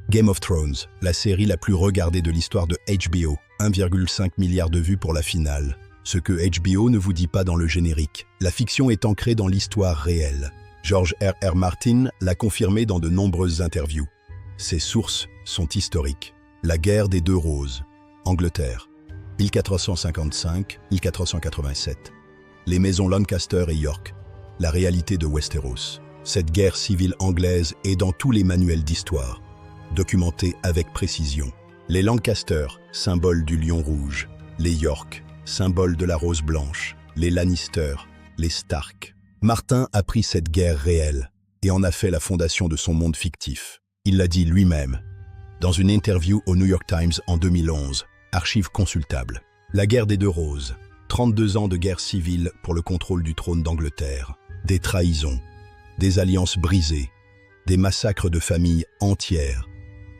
Game of Thrones, la série la plus regardée de l'histoire de HBO, 1,5 milliard de vues pour la finale. Ce que HBO ne vous dit pas dans le générique. La fiction est ancrée dans l'histoire réelle. George R.R. Martin l'a confirmé dans de nombreuses interviews. Ses sources sont historiques. La guerre des deux roses, Angleterre, 1455-1487. Les maisons Lancaster et York, la réalité de Westeros. Cette guerre civile anglaise est dans tous les manuels d'histoire, documentée avec précision. Les Lancaster, symbole du lion rouge. Les York, symbole de la rose blanche. Les Lannister, les Stark. Martin a pris cette guerre réelle et en a fait la fondation de son monde fictif. Il l'a dit lui-même, dans une interview au New York Times en 2011, archive consultable. La guerre des deux roses, 32 ans de guerre civile pour le contrôle du trône d'Angleterre, des trahisons, des alliances brisées, des massacres de familles entières,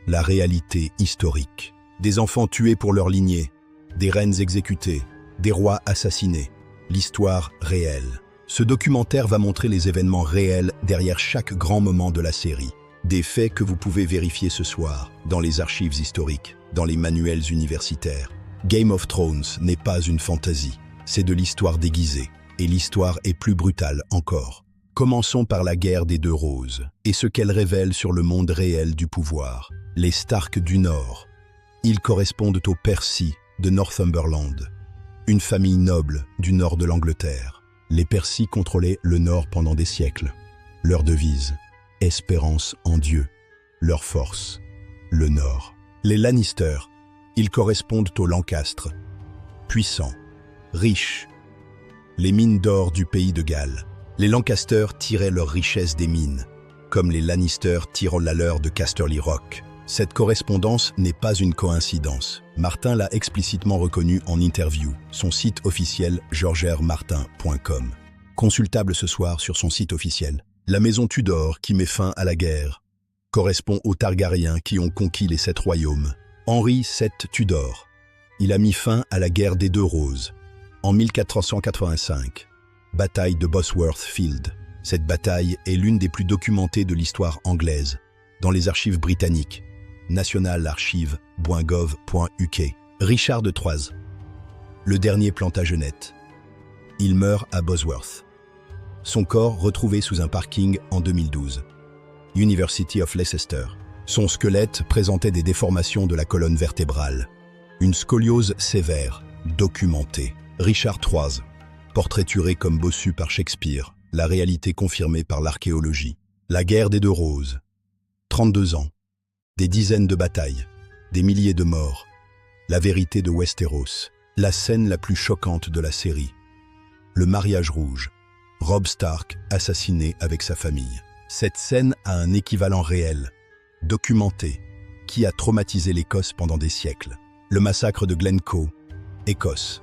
la réalité historique, des enfants tués pour leur lignée, des reines exécutées, des rois assassinés, l'histoire réelle. Ce documentaire va montrer les événements réels derrière chaque grand moment de la série. Des faits que vous pouvez vérifier ce soir, dans les archives historiques, dans les manuels universitaires. Game of Thrones n'est pas une fantaisie, c'est de l'histoire déguisée, et l'histoire est plus brutale encore. Commençons par la guerre des deux roses, et ce qu'elle révèle sur le monde réel du pouvoir. Les Stark du Nord. Ils correspondent aux Percy de Northumberland, une famille noble du nord de l'Angleterre. Les Percy contrôlaient le Nord pendant des siècles. Leur devise, espérance en Dieu. Leur force, le Nord. Les Lannister, ils correspondent aux Lancastres, puissants, riches. Les mines d'or du pays de Galles. Les Lancaster tiraient leur richesse des mines, comme les Lannister tirent la leur de Casterly Rock. Cette correspondance n'est pas une coïncidence. Martin l'a explicitement reconnu en interview. Son site officiel, georgermartin.com. Consultable ce soir sur son site officiel. La maison Tudor qui met fin à la guerre correspond aux Targaryens qui ont conquis les 7 royaumes. Henri VII Tudor. Il a mis fin à la guerre des deux roses en 1485. Bataille de Bosworth Field. Cette bataille est l'une des plus documentées de l'histoire anglaise, dans les archives britanniques, nationalarchive.gov.uk. Richard de Troyes, le dernier Plantagenet. Il meurt à Bosworth. Son corps retrouvé sous un parking en 2012. University of Leicester. Son squelette présentait des déformations de la colonne vertébrale. Une scoliose sévère, documentée. Richard Troyes. Portraituré comme bossu par Shakespeare, la réalité confirmée par l'archéologie. La guerre des deux roses. 32 ans. Des dizaines de batailles. Des milliers de morts. La vérité de Westeros. La scène la plus choquante de la série. Le mariage rouge. Robb Stark assassiné avec sa famille. Cette scène a un équivalent réel, documenté, qui a traumatisé l'Écosse pendant des siècles. Le massacre de Glencoe, Écosse.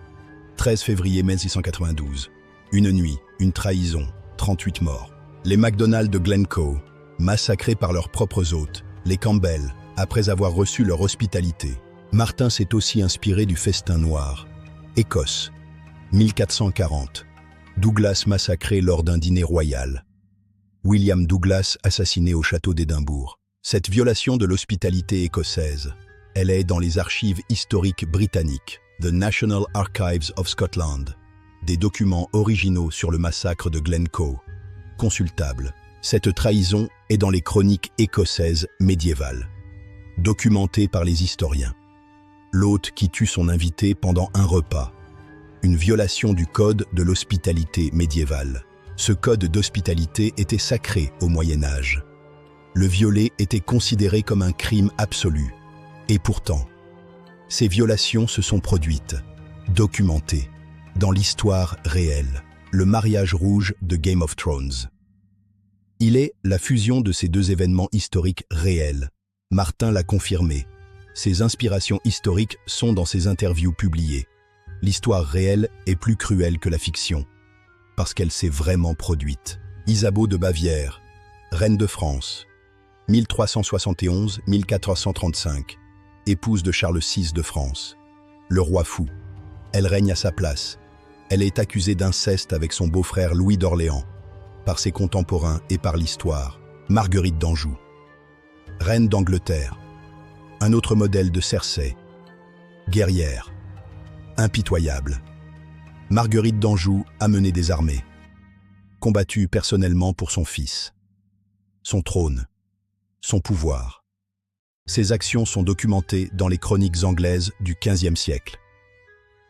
13 février 1692. Une nuit, une trahison, 38 morts. Les MacDonald de Glencoe, massacrés par leurs propres hôtes. Les Campbell, après avoir reçu leur hospitalité. Martin s'est aussi inspiré du festin noir. Écosse, 1440. Douglas massacré lors d'un dîner royal. William Douglas assassiné au château d'Édimbourg. Cette violation de l'hospitalité écossaise, elle est dans les archives historiques britanniques. The National Archives of Scotland, des documents originaux sur le massacre de Glencoe, consultables. Cette trahison est dans les chroniques écossaises médiévales, documentées par les historiens. L'hôte qui tue son invité pendant un repas, une violation du code de l'hospitalité médiévale. Ce code d'hospitalité était sacré au Moyen-Âge. Le violer était considéré comme un crime absolu, et pourtant, ces violations se sont produites, documentées, dans l'histoire réelle, le mariage rouge de Game of Thrones. Il est la fusion de ces deux événements historiques réels. Martin l'a confirmé. Ses inspirations historiques sont dans ses interviews publiées. L'histoire réelle est plus cruelle que la fiction, parce qu'elle s'est vraiment produite. Isabeau de Bavière, reine de France, 1371-1435. Épouse de Charles VI de France. Le roi fou. Elle règne à sa place. Elle est accusée d'inceste avec son beau-frère Louis d'Orléans, par ses contemporains et par l'histoire. Marguerite d'Anjou. Reine d'Angleterre. Un autre modèle de Cersei. Guerrière. Impitoyable. Marguerite d'Anjou a mené des armées. Combattu personnellement pour son fils. Son trône. Son pouvoir. Ses actions sont documentées dans les chroniques anglaises du XVe siècle.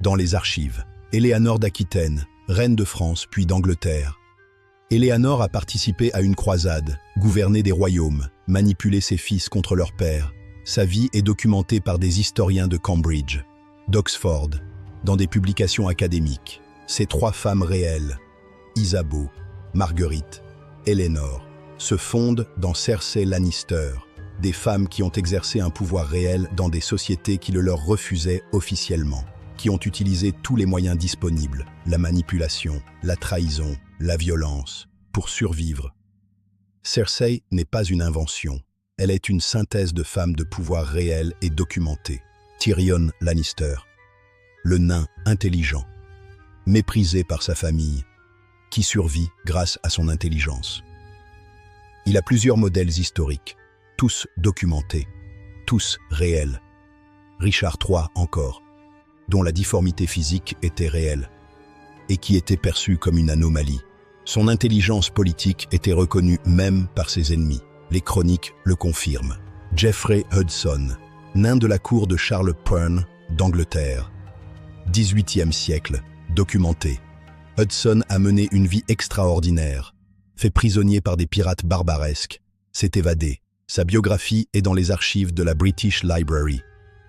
Dans les archives, Éléanore d'Aquitaine, reine de France puis d'Angleterre. Éléanore a participé à une croisade, gouverné des royaumes, manipulé ses fils contre leur père. Sa vie est documentée par des historiens de Cambridge, d'Oxford, dans des publications académiques. Ces trois femmes réelles, Isabeau, Marguerite, Éléanore, se fondent dans Cersei Lannister, des femmes qui ont exercé un pouvoir réel dans des sociétés qui le leur refusaient officiellement, qui ont utilisé tous les moyens disponibles, la manipulation, la trahison, la violence, pour survivre. Cersei n'est pas une invention, elle est une synthèse de femmes de pouvoir réel et documentées. Tyrion Lannister, le nain intelligent, méprisé par sa famille, qui survit grâce à son intelligence. Il a plusieurs modèles historiques, tous documentés, tous réels. Richard III encore, dont la difformité physique était réelle, et qui était perçue comme une anomalie. Son intelligence politique était reconnue même par ses ennemis. Les chroniques le confirment. Geoffrey Hudson, nain de la cour de Charles Pearn d'Angleterre. 18e siècle, documenté. Hudson a mené une vie extraordinaire, fait prisonnier par des pirates barbaresques, s'est évadé. Sa biographie est dans les archives de la British Library.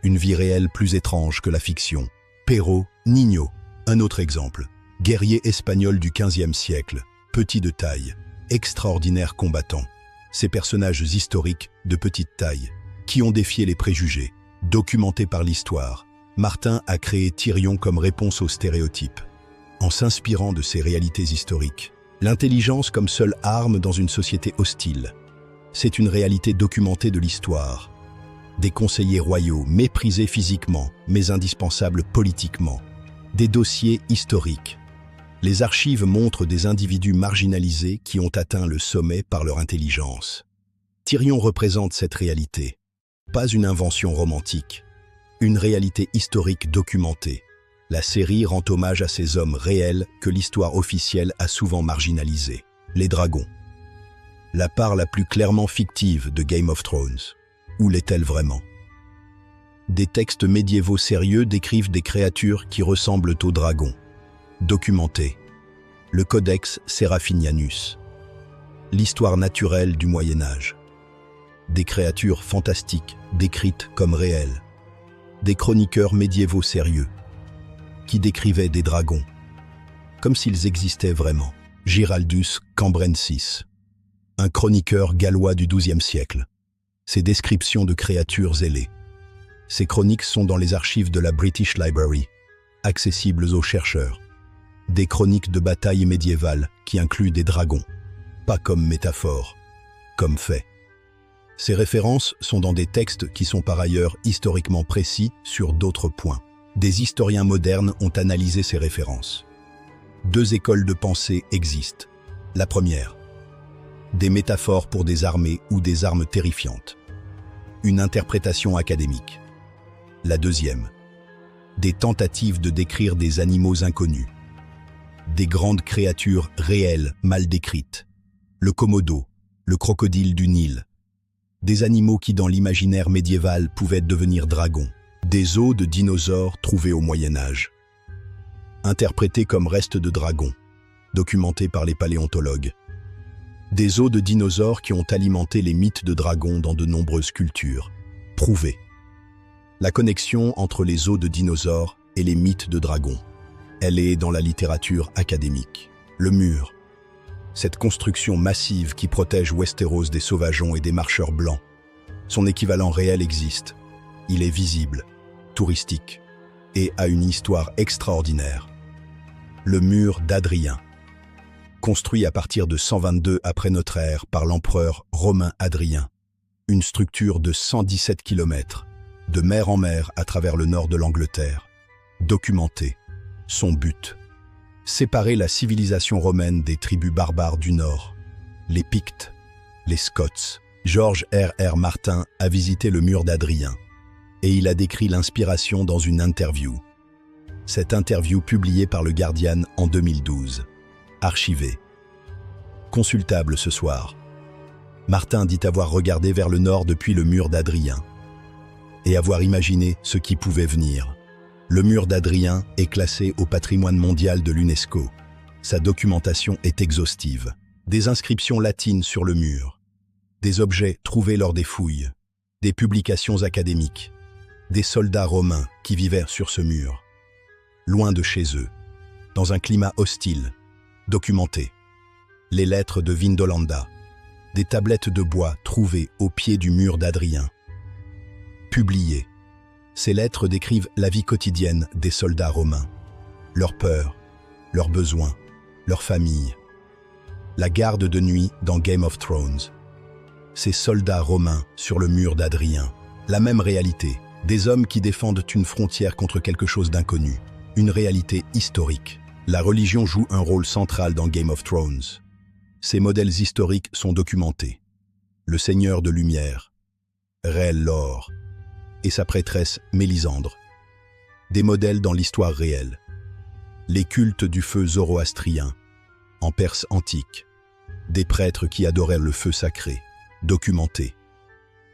Une vie réelle plus étrange que la fiction. Pero Niño, un autre exemple. Guerrier espagnol du XVe siècle, petit de taille, extraordinaire combattant. Ces personnages historiques de petite taille, qui ont défié les préjugés, documentés par l'histoire. Martin a créé Tyrion comme réponse aux stéréotypes, en s'inspirant de ces réalités historiques. L'intelligence comme seule arme dans une société hostile. C'est une réalité documentée de l'histoire. Des conseillers royaux méprisés physiquement, mais indispensables politiquement. Des dossiers historiques. Les archives montrent des individus marginalisés qui ont atteint le sommet par leur intelligence. Tyrion représente cette réalité. Pas une invention romantique. Une réalité historique documentée. La série rend hommage à ces hommes réels que l'histoire officielle a souvent marginalisés. Les dragons. La part la plus clairement fictive de Game of Thrones. Où l'est-elle vraiment? Des textes médiévaux sérieux décrivent des créatures qui ressemblent aux dragons. Documenté. Le Codex Seraphinianus. L'histoire naturelle du Moyen-Âge. Des créatures fantastiques décrites comme réelles. Des chroniqueurs médiévaux sérieux qui décrivaient des dragons comme s'ils existaient vraiment. Giraldus Cambrensis, un chroniqueur gallois du XIIe siècle. Ses descriptions de créatures ailées. Ces chroniques sont dans les archives de la British Library, accessibles aux chercheurs. Des chroniques de batailles médiévales qui incluent des dragons, pas comme métaphore, comme fait. Ces références sont dans des textes qui sont par ailleurs historiquement précis sur d'autres points. Des historiens modernes ont analysé ces références. Deux écoles de pensée existent. La première, des métaphores pour des armées ou des armes terrifiantes. Une interprétation académique. La deuxième, des tentatives de décrire des animaux inconnus. Des grandes créatures réelles mal décrites. Le Komodo, le crocodile du Nil. Des animaux qui dans l'imaginaire médiéval pouvaient devenir dragons. Des os de dinosaures trouvés au Moyen-Âge. Interprétés comme restes de dragons, documentés par les paléontologues. Des os de dinosaures qui ont alimenté les mythes de dragons dans de nombreuses cultures. Prouvés. La connexion entre les os de dinosaures et les mythes de dragons. Elle est dans la littérature académique. Le mur. Cette construction massive qui protège Westeros des sauvageons et des marcheurs blancs. Son équivalent réel existe. Il est visible, touristique, et a une histoire extraordinaire. Le mur d'Adrien. Construit à partir de 122 après notre ère par l'empereur romain Adrien. Une structure de 117 km, de mer en mer à travers le nord de l'Angleterre. Documenté. Son but. Séparer la civilisation romaine des tribus barbares du nord. Les Pictes, les Scots. George R.R. Martin a visité le mur d'Adrien. et il a décrit l'inspiration dans une interview. Cette interview publiée par le Guardian en 2012. Archivée. Consultable ce soir. Martin dit avoir regardé vers le nord depuis le mur d'Adrien et avoir imaginé ce qui pouvait venir. Le mur d'Adrien est classé au patrimoine mondial de l'UNESCO. Sa documentation est exhaustive. Des inscriptions latines sur le mur, des objets trouvés lors des fouilles, des publications académiques, des soldats romains qui vivaient sur ce mur, loin de chez eux, dans un climat hostile, documenté. Les lettres de Vindolanda, des tablettes de bois trouvées au pied du mur d'Adrien. Publiées. Ces lettres décrivent la vie quotidienne des soldats romains, leurs peurs, leurs besoins, leurs familles. La garde de nuit dans Game of Thrones. Ces soldats romains sur le mur d'Adrien. La même réalité, des hommes qui défendent une frontière contre quelque chose d'inconnu. Une réalité historique. La religion joue un rôle central dans Game of Thrones. Ces modèles historiques sont documentés. Le Seigneur de Lumière, R'hll Lor, et sa prêtresse Mélisandre. Des modèles dans l'histoire réelle. Les cultes du feu zoroastrien, en Perse antique. Des prêtres qui adoraient le feu sacré, documentés.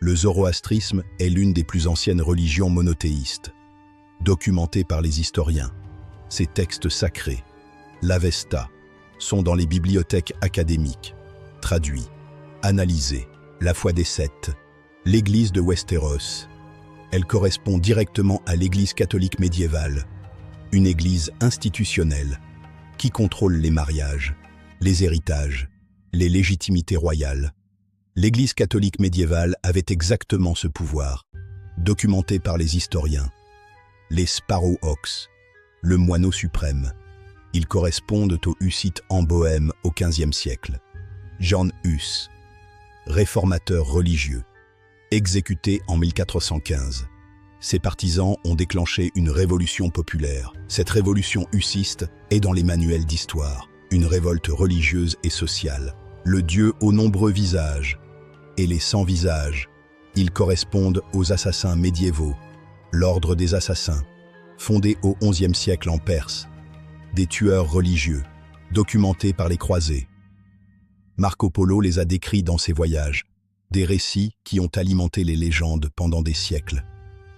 Le zoroastrisme est l'une des plus anciennes religions monothéistes, documentées par les historiens. Ces textes sacrés, l'Avesta, sont dans les bibliothèques académiques, traduits, analysés. La foi des Sept, l'Église de Westeros. Elle correspond directement à l'Église catholique médiévale, une église institutionnelle qui contrôle les mariages, les héritages, les légitimités royales. L'Église catholique médiévale avait exactement ce pouvoir, documenté par les historiens. Les Sparrowhawks, le moineau suprême. Ils correspondent aux Hussites en Bohême au XVe siècle. Jan Hus, réformateur religieux, exécuté en 1415. Ses partisans ont déclenché une révolution populaire. Cette révolution hussiste est dans les manuels d'histoire. Une révolte religieuse et sociale. Le Dieu aux nombreux visages et les 100 visages. Ils correspondent aux assassins médiévaux. L'ordre des assassins, fondé au XIe siècle en Perse. Des tueurs religieux, documentés par les croisés. Marco Polo les a décrits dans ses voyages. Des récits qui ont alimenté les légendes pendant des siècles.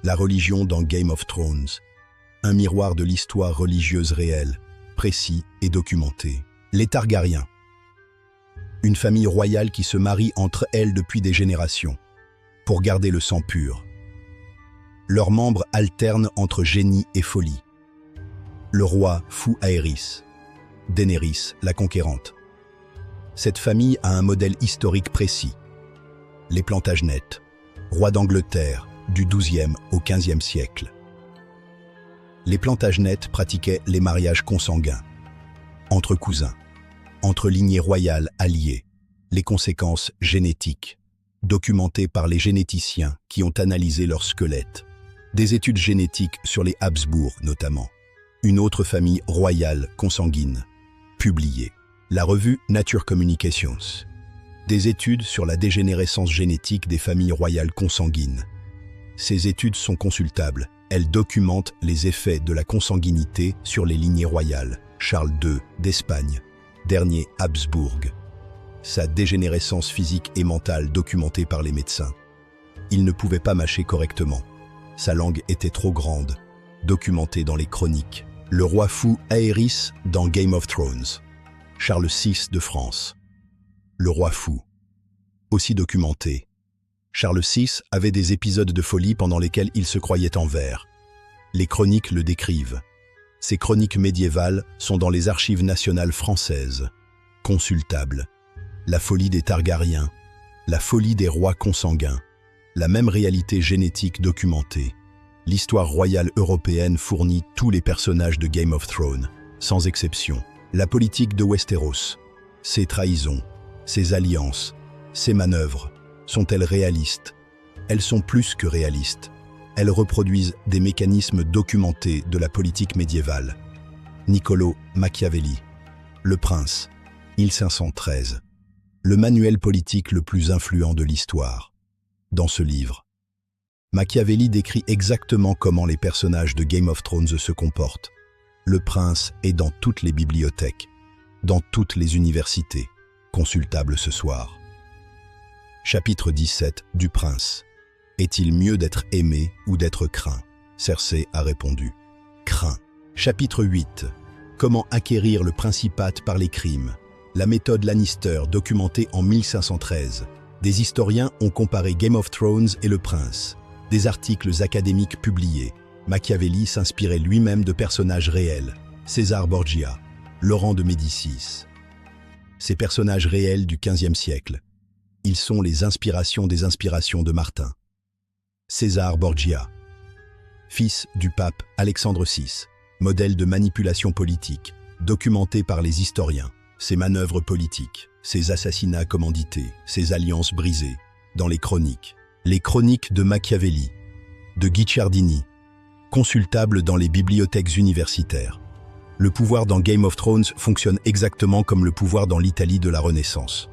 La religion dans Game of Thrones. Un miroir de l'histoire religieuse réelle, précis et documenté. Les Targaryens. Une famille royale qui se marie entre elles depuis des générations, pour garder le sang pur. Leurs membres alternent entre génie et folie. Le roi fou Aerys, Daenerys, la conquérante. Cette famille a un modèle historique précis. Les Plantagenets, rois d'Angleterre, du XIIe au XVe siècle. Les Plantagenets pratiquaient les mariages consanguins, entre cousins, entre lignées royales alliées, les conséquences génétiques, documentées par les généticiens qui ont analysé leurs squelettes, des études génétiques sur les Habsbourg notamment, une autre famille royale consanguine, publiée, la revue Nature Communications, des études sur la dégénérescence génétique des familles royales consanguines. Ces études sont consultables, elles documentent les effets de la consanguinité sur les lignées royales. Charles II d'Espagne, dernier Habsbourg. Sa dégénérescence physique et mentale documentée par les médecins. Il ne pouvait pas mâcher correctement. Sa langue était trop grande, documentée dans les chroniques. Le roi fou Aerys dans Game of Thrones. Charles VI de France. Le roi fou. Aussi documenté. Charles VI avait des épisodes de folie pendant lesquels il se croyait en vert. Les chroniques le décrivent. Ces chroniques médiévales sont dans les archives nationales françaises. Consultables. La folie des Targaryens, la folie des rois consanguins, la même réalité génétique documentée. L'histoire royale européenne fournit tous les personnages de Game of Thrones, sans exception. La politique de Westeros, ses trahisons, ses alliances, ses manœuvres, sont-elles réalistes? Elles sont plus que réalistes. Elles reproduisent des mécanismes documentés de la politique médiévale. Niccolò Machiavelli, Le Prince, 1513. Le manuel politique le plus influent de l'histoire. Dans ce livre, Machiavelli décrit exactement comment les personnages de Game of Thrones se comportent. Le prince est dans toutes les bibliothèques, dans toutes les universités, consultable ce soir. Chapitre 17 du prince. Est-il mieux d'être aimé ou d'être craint? Cersei a répondu. Craint. Chapitre 8. Comment acquérir le principat par les crimes? La méthode Lannister, documentée en 1513. Des historiens ont comparé Game of Thrones et le prince. Des articles académiques publiés. Machiavelli s'inspirait lui-même de personnages réels. César Borgia, Laurent de Médicis. Ces personnages réels du XVe siècle. Ils sont les inspirations des inspirations de Martin. César Borgia, fils du pape Alexandre VI, modèle de manipulation politique, documenté par les historiens, ses manœuvres politiques, ses assassinats commandités, ses alliances brisées, dans les chroniques de Machiavelli, de Guicciardini, consultables dans les bibliothèques universitaires. Le pouvoir dans Game of Thrones fonctionne exactement comme le pouvoir dans l'Italie de la Renaissance.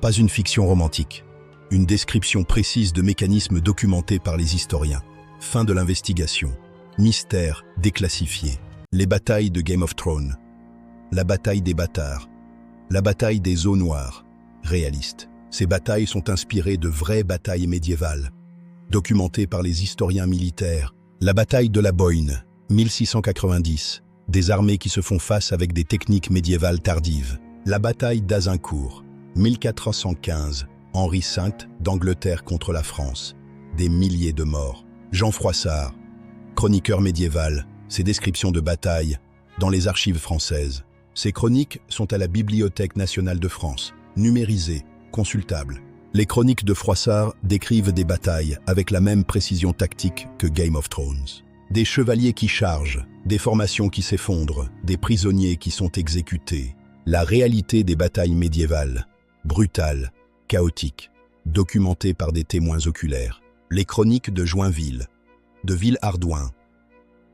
Pas une fiction romantique, une description précise de mécanismes documentés par les historiens. Fin de l'investigation. Mystère déclassifié. Les batailles de Game of Thrones. La bataille des bâtards. La bataille des eaux noires. Réaliste. Ces batailles sont inspirées de vraies batailles médiévales, documentées par les historiens militaires. La bataille de la Boyne, 1690. Des armées qui se font face avec des techniques médiévales tardives. La bataille d'Azincourt, 1415. Henri V d'Angleterre contre la France. Des milliers de morts. Jean Froissart, chroniqueur médiéval, ses descriptions de batailles dans les archives françaises. Ces chroniques sont à la Bibliothèque nationale de France, numérisées, consultables. Les chroniques de Froissart décrivent des batailles avec la même précision tactique que Game of Thrones. Des chevaliers qui chargent, des formations qui s'effondrent, des prisonniers qui sont exécutés. La réalité des batailles médiévales, brutales, chaotiques, documentées par des témoins oculaires. Les chroniques de Joinville, de Villehardouin,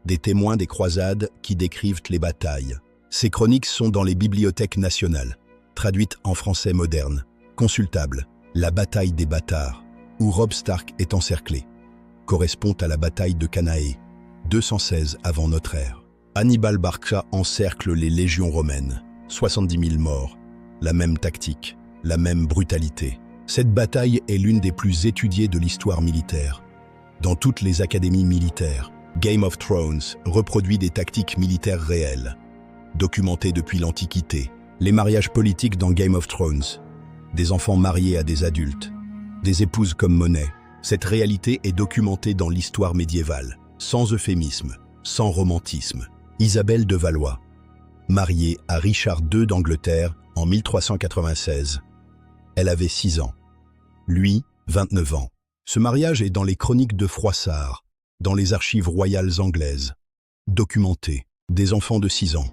des témoins des croisades qui décrivent les batailles. Ces chroniques sont dans les bibliothèques nationales, traduites en français moderne, consultables. La bataille des bâtards, où Robb Stark est encerclé, correspond à la bataille de Cannae, 216 avant notre ère. Hannibal Barca encercle les légions romaines, 70 000 morts, la même tactique, la même brutalité. Cette bataille est l'une des plus étudiées de l'histoire militaire. Dans toutes les académies militaires, Game of Thrones reproduit des tactiques militaires réelles, documentées depuis l'Antiquité. Les mariages politiques dans Game of Thrones, des enfants mariés à des adultes, des épouses comme monnaie. Cette réalité est documentée dans l'histoire médiévale, sans euphémisme, sans romantisme. Isabelle de Valois, mariée à Richard II d'Angleterre en 1396. Elle avait 6 ans. Lui, 29 ans. Ce mariage est dans les chroniques de Froissart, dans les archives royales anglaises. Documenté. Des enfants de 6 ans,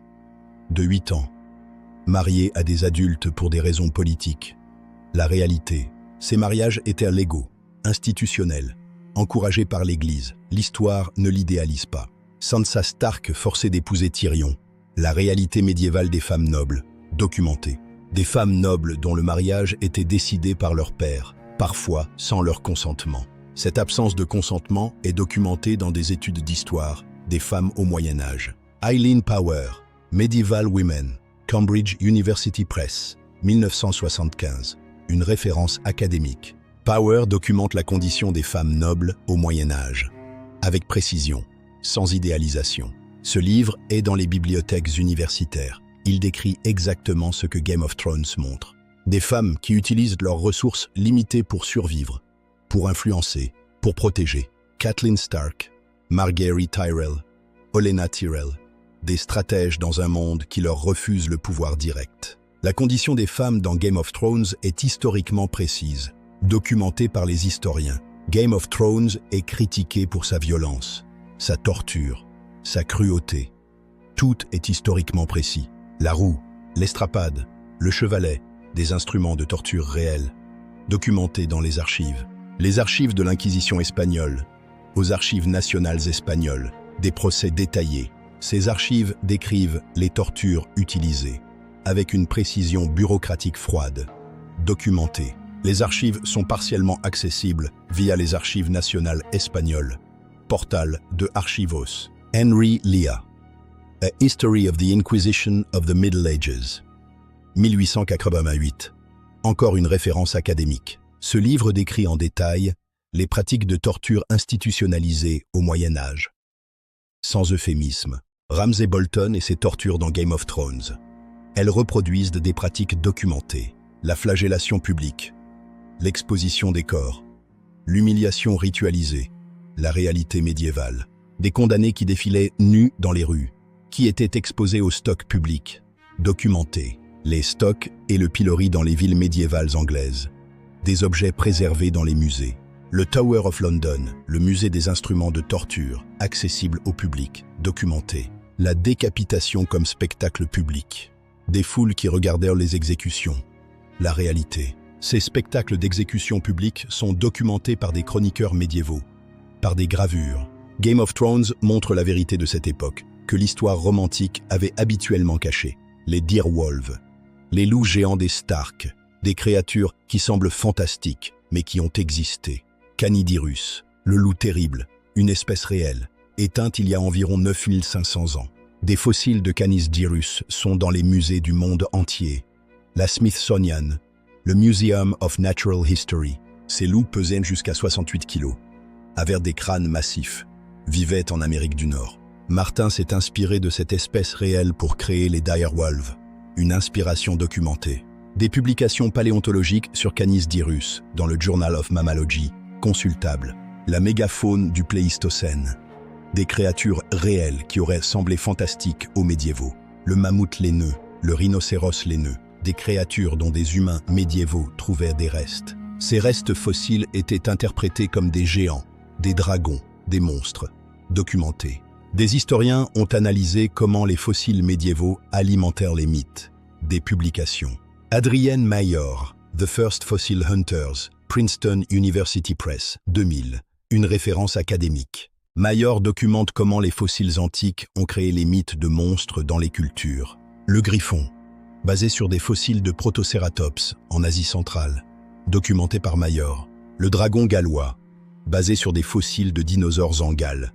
de 8 ans, mariés à des adultes pour des raisons politiques. La réalité, ces mariages étaient légaux, institutionnels, encouragés par l'Église. L'histoire ne l'idéalise pas. Sansa Stark forcée d'épouser Tyrion. La réalité médiévale des femmes nobles, documentée. Des femmes nobles dont le mariage était décidé par leur père, parfois sans leur consentement. Cette absence de consentement est documentée dans des études d'histoire des femmes au Moyen-Âge. Eileen Power, Medieval Women, Cambridge University Press, 1975. Une référence académique. Power documente la condition des femmes nobles au Moyen-Âge, avec précision, sans idéalisation. Ce livre est dans les bibliothèques universitaires. Il décrit exactement ce que Game of Thrones montre. Des femmes qui utilisent leurs ressources limitées pour survivre, pour influencer, pour protéger. Catelyn Stark, Margaery Tyrell, Olenna Tyrell, des stratèges dans un monde qui leur refuse le pouvoir direct. La condition des femmes dans Game of Thrones est historiquement précise, documentée par les historiens. Game of Thrones est critiqué pour sa violence, sa torture, sa cruauté. Tout est historiquement précis. La roue, l'estrapade, le chevalet, des instruments de torture réels, documentés dans les archives. Les archives de l'Inquisition espagnole, aux archives nationales espagnoles, des procès détaillés. Ces archives décrivent les tortures utilisées, avec une précision bureaucratique froide, documentée. Les archives sont partiellement accessibles via les archives nationales espagnoles. Portal de Archivos. Henry Lea. A History of the Inquisition of the Middle Ages. 1888. Encore une référence académique. Ce livre décrit en détail les pratiques de torture institutionnalisées au Moyen Âge. Sans euphémisme, Ramsay Bolton et ses tortures dans Game of Thrones. Elles reproduisent des pratiques documentées. La flagellation publique, l'exposition des corps, l'humiliation ritualisée, la réalité médiévale. Des condamnés qui défilaient nus dans les rues, qui étaient exposés au stock public, documentés, les stocks et le pilori dans les villes médiévales anglaises, des objets préservés dans les musées. Le Tower of London, le musée des instruments de torture, accessible au public, documenté. La décapitation comme spectacle public. Des foules qui regardèrent les exécutions. La réalité. Ces spectacles d'exécution publique sont documentés par des chroniqueurs médiévaux, par des gravures. Game of Thrones montre la vérité de cette époque, que l'histoire romantique avait habituellement cachée. Les direwolves, les loups géants des Stark, des créatures qui semblent fantastiques, mais qui ont existé. Canidirus, le loup terrible, une espèce réelle, éteinte il y a environ 9500 ans. Des fossiles de Canis dirus sont dans les musées du monde entier. La Smithsonian, le Museum of Natural History, ces loups pesaient jusqu'à 68 kilos, avaient des crânes massifs, vivaient en Amérique du Nord. Martin s'est inspiré de cette espèce réelle pour créer les direwolves, une inspiration documentée. Des publications paléontologiques sur Canis dirus dans le Journal of Mammalogy, consultable. La mégafaune du Pléistocène. Des créatures réelles qui auraient semblé fantastiques aux médiévaux. Le mammouth laineux, le rhinocéros laineux. Des créatures dont des humains médiévaux trouvaient des restes. Ces restes fossiles étaient interprétés comme des géants, des dragons, des monstres, documentés. Des historiens ont analysé comment les fossiles médiévaux alimentèrent les mythes. Des publications. Adrienne Mayor, The First Fossil Hunters, Princeton University Press, 2000. Une référence académique. Mayor documente comment les fossiles antiques ont créé les mythes de monstres dans les cultures. Le griffon, basé sur des fossiles de Protocératops en Asie centrale, documenté par Mayor. Le dragon gallois, basé sur des fossiles de dinosaures en Galles,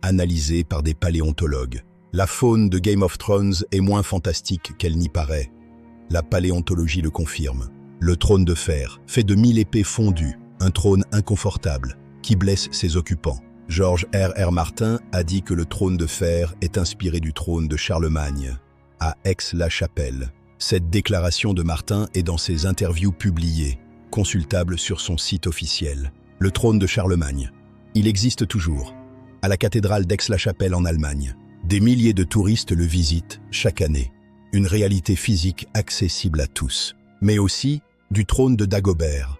analysé par des paléontologues. La faune de Game of Thrones est moins fantastique qu'elle n'y paraît. La paléontologie le confirme. Le trône de fer, fait de 1000 épées fondues, un trône inconfortable, qui blesse ses occupants. George R.R. Martin a dit que le trône de fer est inspiré du trône de Charlemagne, à Aix-la-Chapelle. Cette déclaration de Martin est dans ses interviews publiées, consultables sur son site officiel. Le trône de Charlemagne. Il existe toujours, à la cathédrale d'Aix-la-Chapelle en Allemagne. Des milliers de touristes le visitent chaque année. Une réalité physique accessible à tous. Mais aussi du trône de Dagobert,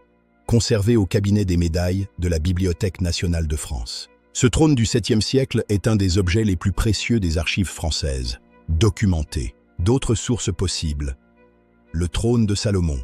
conservé au cabinet des médailles de la Bibliothèque nationale de France. Ce trône du 7e siècle est un des objets les plus précieux des archives françaises, documenté. D'autres sources possibles. Le trône de Salomon,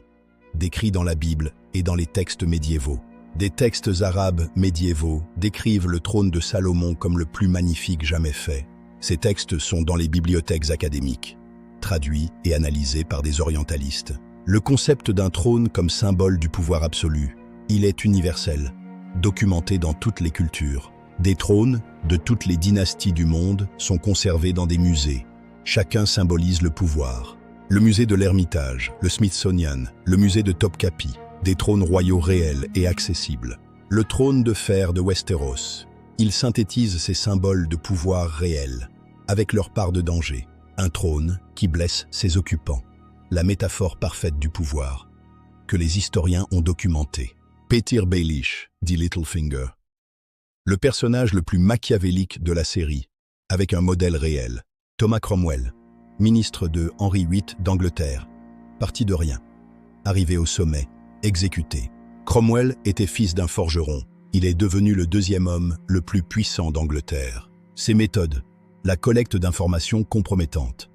décrit dans la Bible et dans les textes médiévaux. Des textes arabes médiévaux décrivent le trône de Salomon comme le plus magnifique jamais fait. Ces textes sont dans les bibliothèques académiques, traduits et analysés par des orientalistes. Le concept d'un trône comme symbole du pouvoir absolu, il est universel, documenté dans toutes les cultures. Des trônes de toutes les dynasties du monde sont conservés dans des musées. Chacun symbolise le pouvoir. Le musée de l'Ermitage, le Smithsonian, le musée de Topkapi, des trônes royaux réels et accessibles. Le trône de fer de Westeros, il synthétise ces symboles de pouvoir réel, avec leur part de danger. Un trône qui blesse ses occupants. La métaphore parfaite du pouvoir, que les historiens ont documenté. Petyr Baelish, dit Littlefinger. Le personnage le plus machiavélique de la série, avec un modèle réel. Thomas Cromwell, ministre de Henri VIII d'Angleterre, parti de rien, arrivé au sommet, exécuté. Cromwell était fils d'un forgeron. Il est devenu le deuxième homme le plus puissant d'Angleterre. Ses méthodes, la collecte d'informations compromettantes,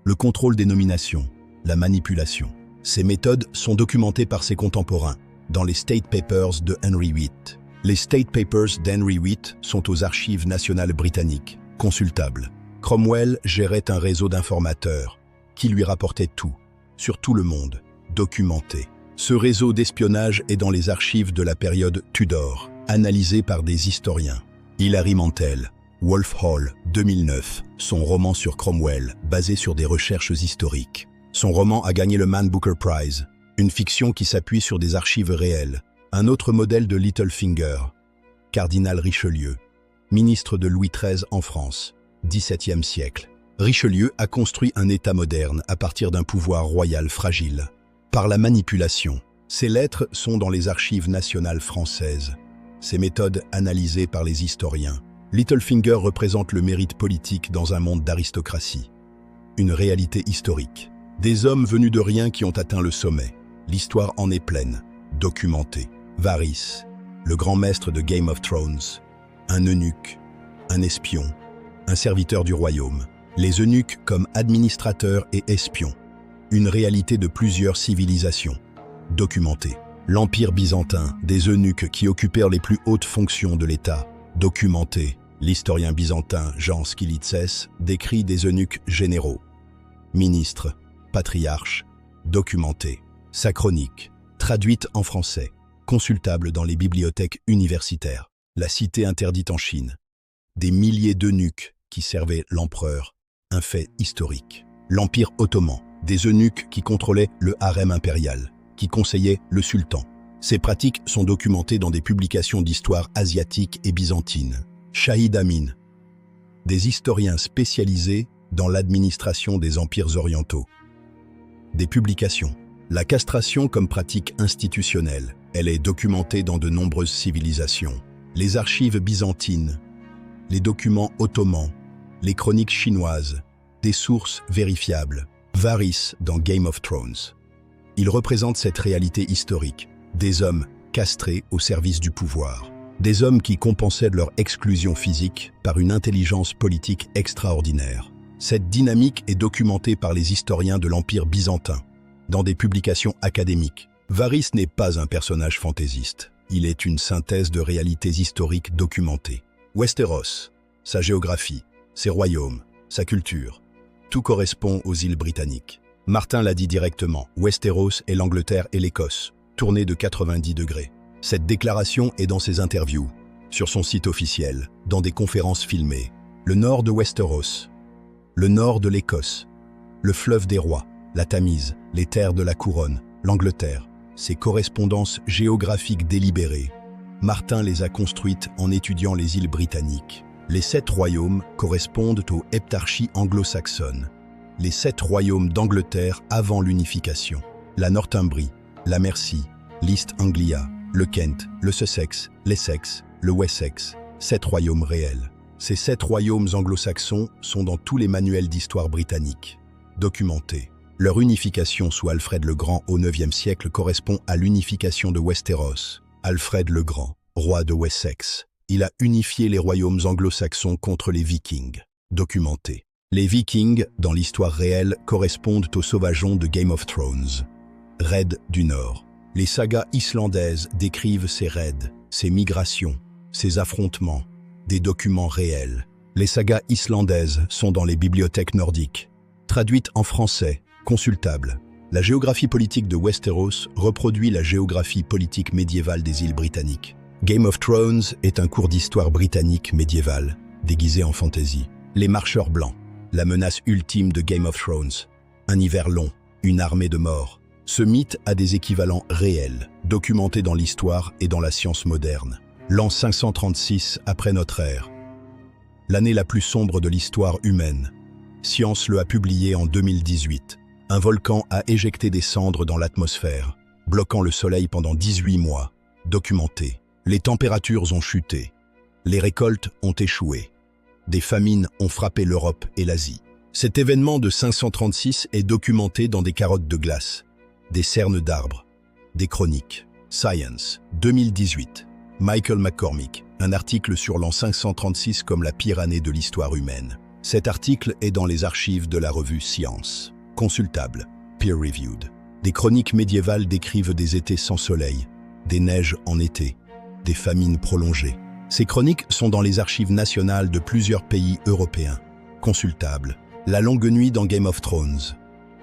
le contrôle des nominations, la manipulation. Ces méthodes sont documentées par ses contemporains dans les State Papers de Henry VIII. Les State Papers d'Henry VIII sont aux archives nationales britanniques, consultables. Cromwell gérait un réseau d'informateurs qui lui rapportaient tout, sur tout le monde, documenté. Ce réseau d'espionnage est dans les archives de la période Tudor, analysé par des historiens. Hilary Mantel, Wolf Hall, 2009, son roman sur Cromwell, basé sur des recherches historiques. Son roman a gagné le Man Booker Prize, une fiction qui s'appuie sur des archives réelles. Un autre modèle de Littlefinger, cardinal Richelieu, ministre de Louis XIII en France, XVIIe siècle. Richelieu a construit un État moderne à partir d'un pouvoir royal fragile. Par la manipulation, ces lettres sont dans les archives nationales françaises. Ces méthodes analysées par les historiens. Littlefinger représente le mérite politique dans un monde d'aristocratie. Une réalité historique. Des hommes venus de rien qui ont atteint le sommet. L'histoire en est pleine, documentée. Varys, le grand maître de Game of Thrones. Un eunuque, un espion, un serviteur du royaume. Les eunuques comme administrateurs et espions. Une réalité de plusieurs civilisations. Documentée. L'Empire byzantin, des eunuques qui occupèrent les plus hautes fonctions de l'État. Documenté. L'historien byzantin Jean Skilitzès décrit des eunuques généraux. Ministres, patriarches, documentés. Sa chronique, traduite en français, consultable dans les bibliothèques universitaires. La cité interdite en Chine. Des milliers d'eunuques qui servaient l'empereur. Un fait historique. L'Empire ottoman, des eunuques qui contrôlaient le harem impérial, qui conseillaient le sultan. Ces pratiques sont documentées dans des publications d'histoire asiatique et byzantine. Shahid Amin, des historiens spécialisés dans l'administration des empires orientaux. Des publications. La castration comme pratique institutionnelle, elle est documentée dans de nombreuses civilisations. Les archives byzantines, les documents ottomans, les chroniques chinoises, des sources vérifiables. Varys dans Game of Thrones. Il représente cette réalité historique, des hommes castrés au service du pouvoir. Des hommes qui compensaient leur exclusion physique par une intelligence politique extraordinaire. Cette dynamique est documentée par les historiens de l'Empire byzantin, dans des publications académiques. Varys n'est pas un personnage fantaisiste. Il est une synthèse de réalités historiques documentées. Westeros, sa géographie, ses royaumes, sa culture, tout correspond aux îles britanniques. Martin l'a dit directement, Westeros est l'Angleterre et l'Écosse, tournée de 90 degrés. Cette déclaration est dans ses interviews, sur son site officiel, dans des conférences filmées. Le nord de Westeros, le nord de l'Écosse, le fleuve des rois, la Tamise, les terres de la couronne, l'Angleterre, ces correspondances géographiques délibérées. Martin les a construites en étudiant les îles britanniques. Les 7 royaumes correspondent aux heptarchies anglo-saxonnes. Les 7 royaumes d'Angleterre avant l'unification. La Northumbrie, la Mercie, l'East Anglia, le Kent, le Sussex, l'Essex, le Wessex. 7 royaumes réels. Ces 7 royaumes anglo-saxons sont dans tous les manuels d'histoire britannique. Documentés. Leur unification sous Alfred le Grand au IXe siècle correspond à l'unification de Westeros. Alfred le Grand, roi de Wessex. Il a unifié les royaumes anglo-saxons contre les Vikings. Documenté. Les Vikings, dans l'histoire réelle, correspondent aux sauvageons de Game of Thrones. Raids du Nord. Les sagas islandaises décrivent ces raids, ces migrations, ces affrontements, des documents réels. Les sagas islandaises sont dans les bibliothèques nordiques. Traduites en français, consultables. La géographie politique de Westeros reproduit la géographie politique médiévale des îles britanniques. Game of Thrones est un cours d'histoire britannique médiévale, déguisé en fantasy. Les marcheurs blancs, la menace ultime de Game of Thrones. Un hiver long, une armée de morts. Ce mythe a des équivalents réels, documentés dans l'histoire et dans la science moderne. L'an 536 après notre ère. L'année la plus sombre de l'histoire humaine. Science le a publié en 2018. Un volcan a éjecté des cendres dans l'atmosphère, bloquant le soleil pendant 18 mois. Documenté. Les températures ont chuté. Les récoltes ont échoué. Des famines ont frappé l'Europe et l'Asie. Cet événement de 536 est documenté dans des carottes de glace, des cernes d'arbres, des chroniques. Science, 2018. Michael McCormick, un article sur l'an 536 comme la pire année de l'histoire humaine. Cet article est dans les archives de la revue Science. Consultable, peer-reviewed. Des chroniques médiévales décrivent des étés sans soleil, des neiges en été, des famines prolongées. Ces chroniques sont dans les archives nationales de plusieurs pays européens. Consultables. La longue nuit dans Game of Thrones.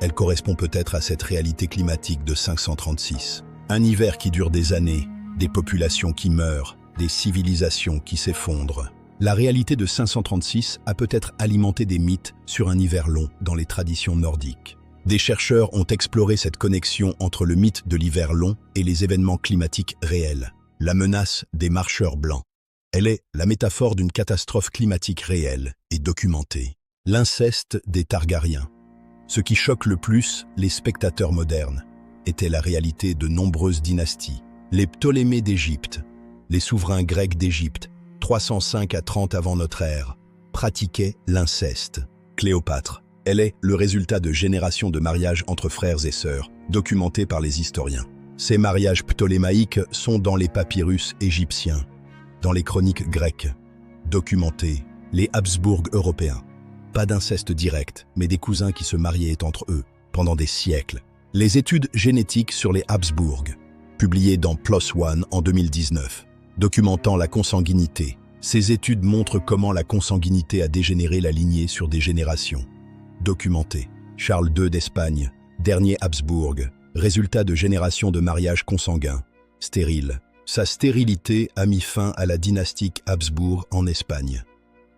Elle correspond peut-être à cette réalité climatique de 536. Un hiver qui dure des années, des populations qui meurent, des civilisations qui s'effondrent. La réalité de 536 a peut-être alimenté des mythes sur un hiver long dans les traditions nordiques. Des chercheurs ont exploré cette connexion entre le mythe de l'hiver long et les événements climatiques réels. La menace des marcheurs blancs. Elle est la métaphore d'une catastrophe climatique réelle et documentée. L'inceste des Targaryens. Ce qui choque le plus les spectateurs modernes était la réalité de nombreuses dynasties. Les Ptolémées d'Égypte, les souverains grecs d'Égypte, 305 à 30 avant notre ère, pratiquaient l'inceste. Cléopâtre, elle est le résultat de générations de mariages entre frères et sœurs, documentés par les historiens. Ces mariages ptolémaïques sont dans les papyrus égyptiens, dans les chroniques grecques, documentés, les Habsbourg européens. Pas d'inceste direct, mais des cousins qui se mariaient entre eux pendant des siècles. Les études génétiques sur les Habsbourg, publiées dans PLOS ONE en 2019, documentant la consanguinité. Ces études montrent comment la consanguinité a dégénéré la lignée sur des générations. Documenté. Charles II d'Espagne, dernier Habsbourg, résultat de générations de mariages consanguins, stérile. Sa stérilité a mis fin à la dynastie Habsbourg en Espagne.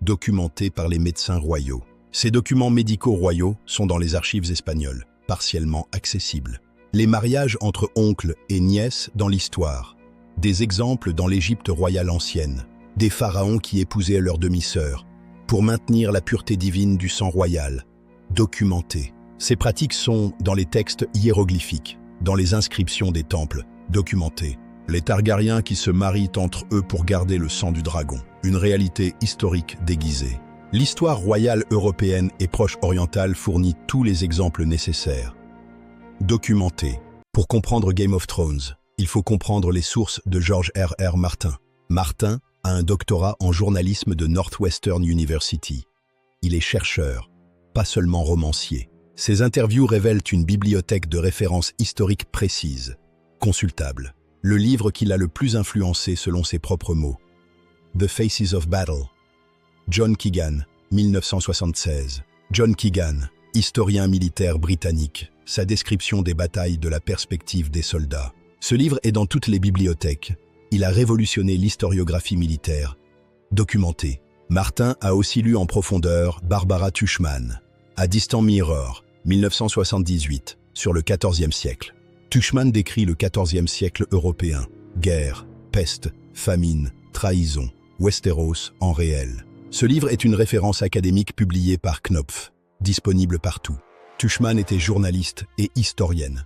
Documenté par les médecins royaux. Ces documents médicaux royaux sont dans les archives espagnoles, partiellement accessibles. Les mariages entre oncles et nièces dans l'histoire. Des exemples dans l'Égypte royale ancienne. Des pharaons qui épousaient leurs demi-sœurs pour maintenir la pureté divine du sang royal. Documenté. Ces pratiques sont dans les textes hiéroglyphiques, dans les inscriptions des temples, documentés. Les Targaryens qui se marient entre eux pour garder le sang du dragon. Une réalité historique déguisée. L'histoire royale européenne et proche orientale fournit tous les exemples nécessaires. Documenté. Pour comprendre Game of Thrones, il faut comprendre les sources de George R.R. Martin. Martin a un doctorat en journalisme de Northwestern University. Il est chercheur, pas seulement romancier. Ses interviews révèlent une bibliothèque de références historiques précises, consultables. Le livre qui l'a le plus influencé selon ses propres mots. The Faces of Battle. John Keegan, 1976. John Keegan, historien militaire britannique. Sa description des batailles de la perspective des soldats. Ce livre est dans toutes les bibliothèques. Il a révolutionné l'historiographie militaire. Documenté. Martin a aussi lu en profondeur Barbara Tuchman, A Distant Mirror, 1978, sur le XIVe siècle. Tuchman décrit le XIVe siècle européen. Guerre, peste, famine, trahison, Westeros en réel. Ce livre est une référence académique publiée par Knopf, disponible partout. Tuchman était journaliste et historienne.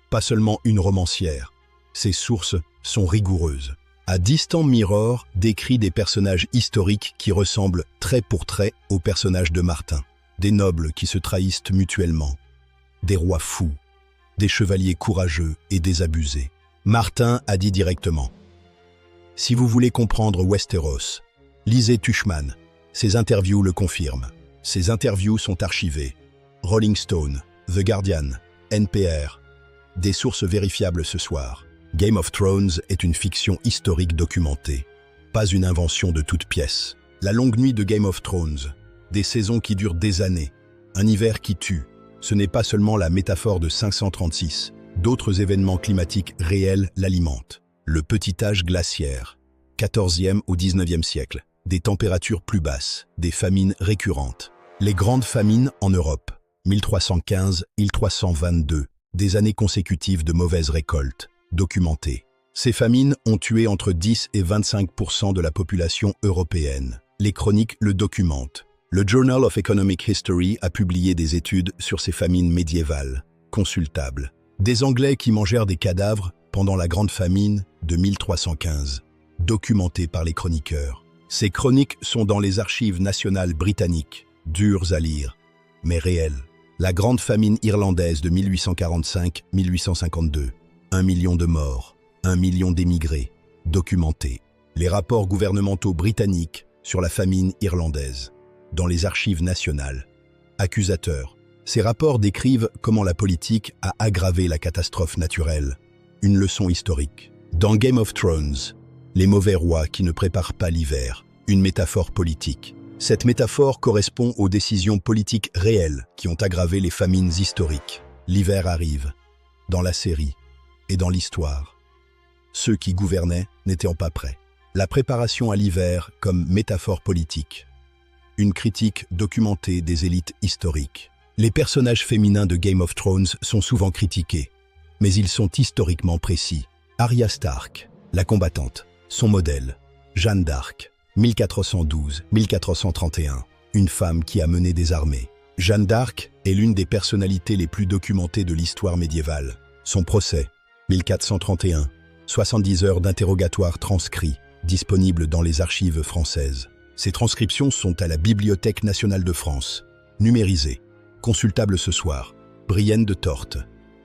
Pas seulement une romancière. Ses sources sont rigoureuses. A Distant Mirror décrit des personnages historiques qui ressemblent trait pour trait aux personnages de Martin. Des nobles qui se trahissent mutuellement. Des rois fous. Des chevaliers courageux et désabusés. Martin a dit directement « Si vous voulez comprendre Westeros, lisez Tuchman. Ses interviews le confirment. Ces interviews sont archivées. Rolling Stone, The Guardian, NPR. Des sources vérifiables ce soir. Game of Thrones est une fiction historique documentée. Pas une invention de toute pièce. La longue nuit de Game of Thrones. Des saisons qui durent des années. Un hiver qui tue. Ce n'est pas seulement la métaphore de 536. D'autres événements climatiques réels l'alimentent. Le petit âge glaciaire. 14e au 19e siècle. Des températures plus basses. Des famines récurrentes. Les grandes famines en Europe. 1315-1322. Des années consécutives de mauvaises récoltes. Documentées. Ces famines ont tué entre 10 et 25% de la population européenne. Les chroniques le documentent. Le Journal of Economic History a publié des études sur ces famines médiévales, consultables. Des Anglais qui mangèrent des cadavres pendant la Grande Famine de 1315, documentées par les chroniqueurs. Ces chroniques sont dans les archives nationales britanniques, dures à lire, mais réelles. La Grande Famine irlandaise de 1845-1852, 1 million de morts, 1 million d'émigrés, documentés. Les rapports gouvernementaux britanniques sur la famine irlandaise, dans les archives nationales. Accusateurs. Ces rapports décrivent comment la politique a aggravé la catastrophe naturelle. Une leçon historique. Dans Game of Thrones, les mauvais rois qui ne préparent pas l'hiver. Une métaphore politique. Cette métaphore correspond aux décisions politiques réelles qui ont aggravé les famines historiques. L'hiver arrive, dans la série et dans l'histoire. Ceux qui gouvernaient n'étaient pas prêts. La préparation à l'hiver comme métaphore politique. Une critique documentée des élites historiques. Les personnages féminins de Game of Thrones sont souvent critiqués, mais ils sont historiquement précis. Arya Stark, la combattante, son modèle. Jeanne d'Arc, 1412-1431, une femme qui a mené des armées. Jeanne d'Arc est l'une des personnalités les plus documentées de l'histoire médiévale. Son procès, 1431, 70 heures d'interrogatoire transcrits, disponibles dans les archives françaises. Ces transcriptions sont à la Bibliothèque nationale de France, numérisées, consultables ce soir. Brienne de Torte,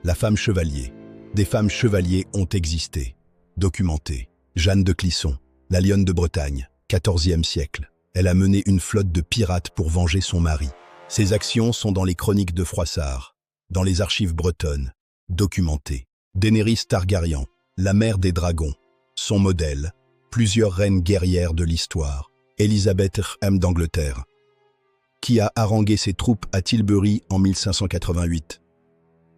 la femme chevalier. Des femmes chevaliers ont existé, documentées. Jeanne de Clisson, la lionne de Bretagne, XIVe siècle. Elle a mené une flotte de pirates pour venger son mari. Ses actions sont dans les chroniques de Froissart, dans les archives bretonnes, documentées. Daenerys Targaryen, la mère des dragons. Son modèle, plusieurs reines guerrières de l'histoire. Élisabeth I d'Angleterre, qui a harangué ses troupes à Tilbury en 1588.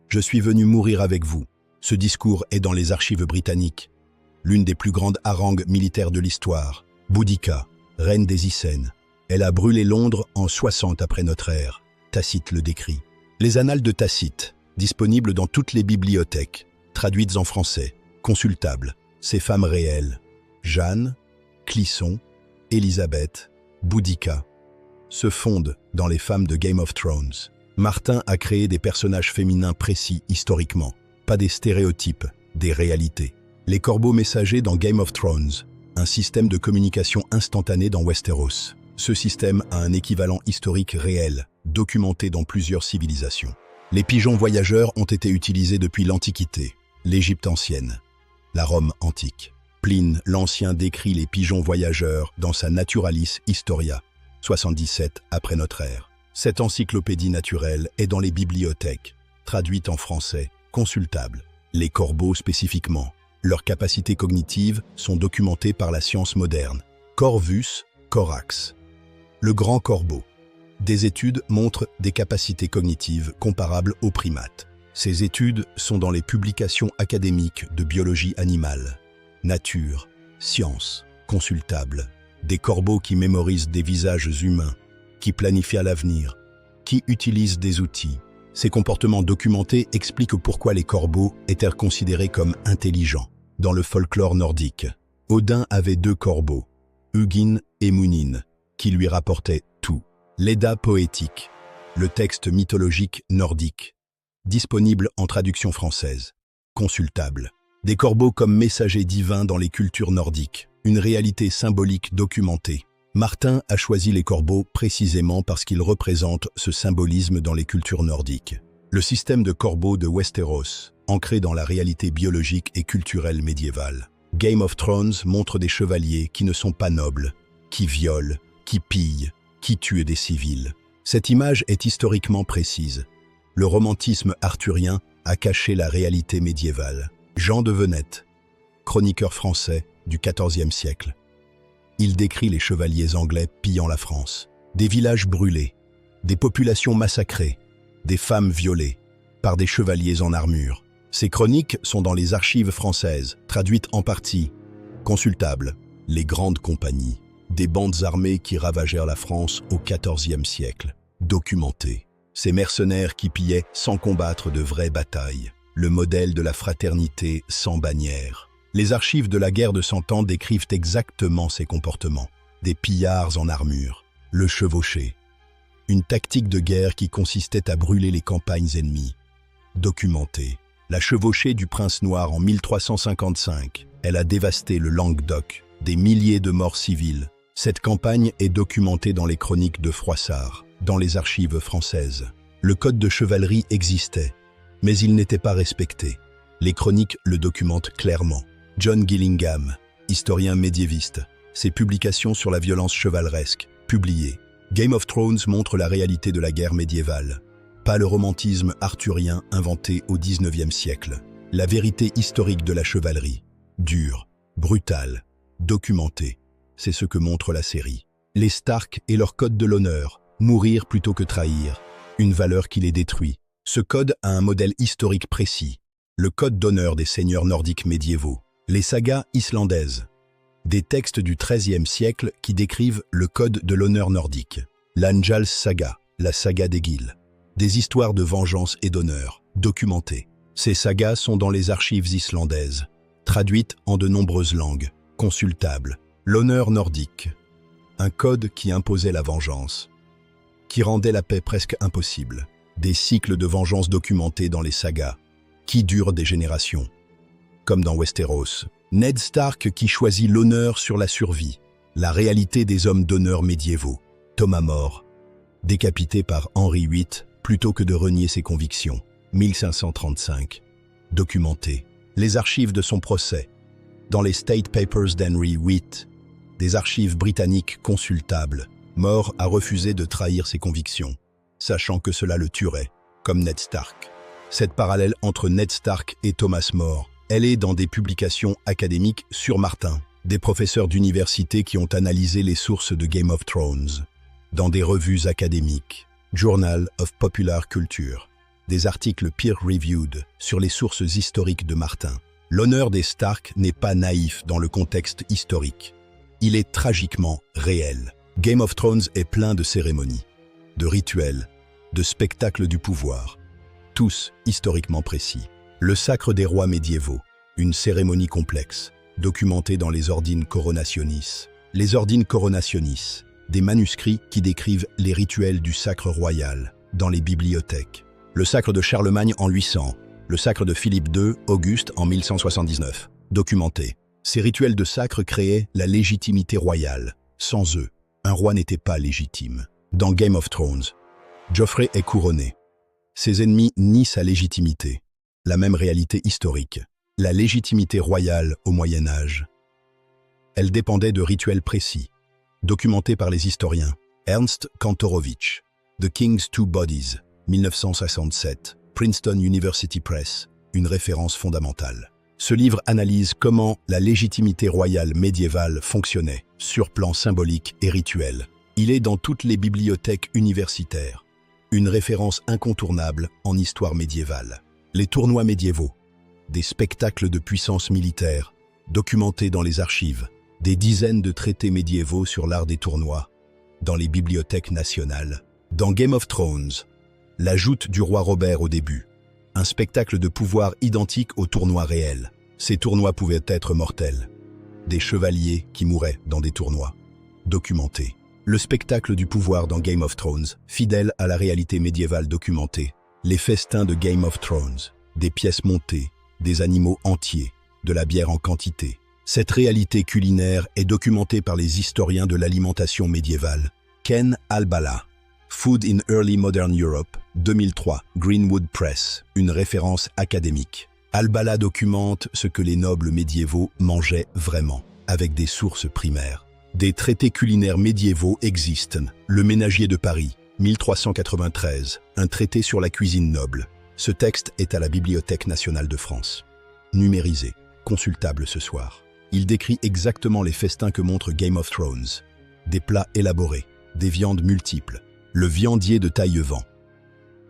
Je suis venu mourir avec vous. Ce discours est dans les archives britanniques. L'une des plus grandes harangues militaires de l'histoire. Boudica, reine des Icènes. Elle a brûlé Londres en 60 après notre ère. Tacite le décrit. Les annales de Tacite, disponibles dans toutes les bibliothèques, traduites en français, consultables. Ces femmes réelles. Jeanne, Clisson, Élisabeth, Boudica, se fondent dans les femmes de Game of Thrones. Martin a créé des personnages féminins précis historiquement, pas des stéréotypes, des réalités. Les corbeaux messagers dans Game of Thrones, un système de communication instantanée dans Westeros. Ce système a un équivalent historique réel, documenté dans plusieurs civilisations. Les pigeons voyageurs ont été utilisés depuis l'Antiquité, l'Égypte ancienne, la Rome antique. Pline l'Ancien décrit les pigeons voyageurs dans sa Naturalis Historia, 77 après notre ère. Cette encyclopédie naturelle est dans les bibliothèques, traduite en français, consultable. Les corbeaux spécifiquement, leurs capacités cognitives sont documentées par la science moderne. Corvus corax, le grand corbeau. Des études montrent des capacités cognitives comparables aux primates. Ces études sont dans les publications académiques de biologie animale. Nature, science, consultable. Des corbeaux qui mémorisent des visages humains, qui planifient à l'avenir, qui utilisent des outils. Ces comportements documentés expliquent pourquoi les corbeaux étaient considérés comme intelligents. Dans le folklore nordique, Odin avait 2 corbeaux, Hugin et Munin, qui lui rapportaient tout. L'Edda poétique, le texte mythologique nordique, disponible en traduction française, consultable. Des corbeaux comme messagers divins dans les cultures nordiques, une réalité symbolique documentée. Martin a choisi les corbeaux précisément parce qu'ils représentent ce symbolisme dans les cultures nordiques. Le système de corbeaux de Westeros, ancré dans la réalité biologique et culturelle médiévale. Game of Thrones montre des chevaliers qui ne sont pas nobles, qui violent, qui pillent, qui tuent des civils. Cette image est historiquement précise. Le romantisme arthurien a caché la réalité médiévale. Jean de Venette, chroniqueur français du XIVe siècle. Il décrit les chevaliers anglais pillant la France. Des villages brûlés, des populations massacrées, des femmes violées par des chevaliers en armure. Ces chroniques sont dans les archives françaises, traduites en partie, consultables. Les grandes compagnies, des bandes armées qui ravagèrent la France au XIVe siècle, documentées. Ces mercenaires qui pillaient sans combattre de vraies batailles. Le modèle de la fraternité sans bannière. Les archives de la guerre de Cent Ans décrivent exactement ces comportements. Des pillards en armure, le chevauché. Une tactique de guerre qui consistait à brûler les campagnes ennemies. Documentée. La chevauchée du prince noir en 1355. Elle a dévasté le Languedoc. Des milliers de morts civiles. Cette campagne est documentée dans les chroniques de Froissart, dans les archives françaises. Le code de chevalerie existait, mais il n'était pas respecté. Les chroniques le documentent clairement. John Gillingham, historien médiéviste, ses publications sur la violence chevaleresque, publiées. Game of Thrones montre la réalité de la guerre médiévale. Pas le romantisme arthurien inventé au XIXe siècle. La vérité historique de la chevalerie. Dure, brutale, documentée. C'est ce que montre la série. Les Stark et leur code de l'honneur. Mourir plutôt que trahir. Une valeur qui les détruit. Ce code a un modèle historique précis, le code d'honneur des seigneurs nordiques médiévaux, les sagas islandaises, des textes du XIIIe siècle qui décrivent le code de l'honneur nordique, l'Anjals saga, la saga d'Egil, des histoires de vengeance et d'honneur, documentées. Ces sagas sont dans les archives islandaises, traduites en de nombreuses langues, consultables. L'honneur nordique, un code qui imposait la vengeance, qui rendait la paix presque impossible. Des cycles de vengeance documentés dans les sagas, qui durent des générations. Comme dans Westeros, Ned Stark qui choisit l'honneur sur la survie, la réalité des hommes d'honneur médiévaux. Thomas More, décapité par Henri VIII plutôt que de renier ses convictions. 1535. Documenté. Les archives de son procès. Dans les State Papers d'Henry VIII, des archives britanniques consultables, More a refusé de trahir ses convictions, sachant que cela le tuerait, comme Ned Stark. Cette parallèle entre Ned Stark et Thomas More, elle est dans des publications académiques sur Martin, des professeurs d'université qui ont analysé les sources de Game of Thrones, dans des revues académiques, Journal of Popular Culture, des articles peer-reviewed sur les sources historiques de Martin. L'honneur des Stark n'est pas naïf dans le contexte historique. Il est tragiquement réel. Game of Thrones est plein de cérémonies, de rituels, de spectacles du pouvoir, tous historiquement précis. Le sacre des rois médiévaux, une cérémonie complexe, documentée dans les Ordines Coronationis. Les Ordines Coronationis, des manuscrits qui décrivent les rituels du sacre royal dans les bibliothèques. Le sacre de Charlemagne en 800, le sacre de Philippe II, Auguste en 1179, documenté. Ces rituels de sacre créaient la légitimité royale. Sans eux, un roi n'était pas légitime. Dans Game of Thrones, Joffrey est couronné. Ses ennemis nient sa légitimité. La même réalité historique. La légitimité royale au Moyen Âge. Elle dépendait de rituels précis, documentés par les historiens. Ernst Kantorowicz, The King's Two Bodies, 1967, Princeton University Press, une référence fondamentale. Ce livre analyse comment la légitimité royale médiévale fonctionnait, sur plan symbolique et rituel. Il est dans toutes les bibliothèques universitaires, une référence incontournable en histoire médiévale. Les tournois médiévaux, des spectacles de puissance militaire, documentés dans les archives, des dizaines de traités médiévaux sur l'art des tournois, dans les bibliothèques nationales. Dans Game of Thrones, la joute du roi Robert au début, un spectacle de pouvoir identique aux tournois réels. Ces tournois pouvaient être mortels. Des chevaliers qui mouraient dans des tournois. Documentés. Le spectacle du pouvoir dans Game of Thrones, fidèle à la réalité médiévale documentée. Les festins de Game of Thrones, des pièces montées, des animaux entiers, de la bière en quantité. Cette réalité culinaire est documentée par les historiens de l'alimentation médiévale. Ken Albala, Food in Early Modern Europe, 2003, Greenwood Press, une référence académique. Albala documente ce que les nobles médiévaux mangeaient vraiment, avec des sources primaires. Des traités culinaires médiévaux existent. Le Ménagier de Paris, 1393, un traité sur la cuisine noble. Ce texte est à la Bibliothèque nationale de France. Numérisé, consultable ce soir. Il décrit exactement les festins que montre Game of Thrones. Des plats élaborés, des viandes multiples. Le viandier de Taillevent.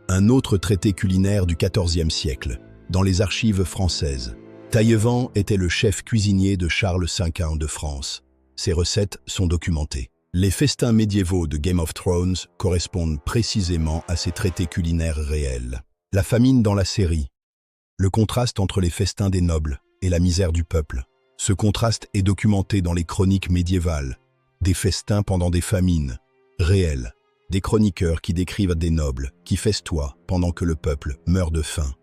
Un autre traité culinaire du XIVe siècle, dans les archives françaises. Taillevent était le chef cuisinier de Charles V de France. Ses recettes sont documentées. Les festins médiévaux de Game of Thrones correspondent précisément à ces traités culinaires réels. La famine dans la série. Le contraste entre les festins des nobles et la misère du peuple. Ce contraste est documenté dans les chroniques médiévales. Des festins pendant des famines, réels. Des chroniqueurs qui décrivent des nobles qui festoient pendant que le peuple meurt de faim.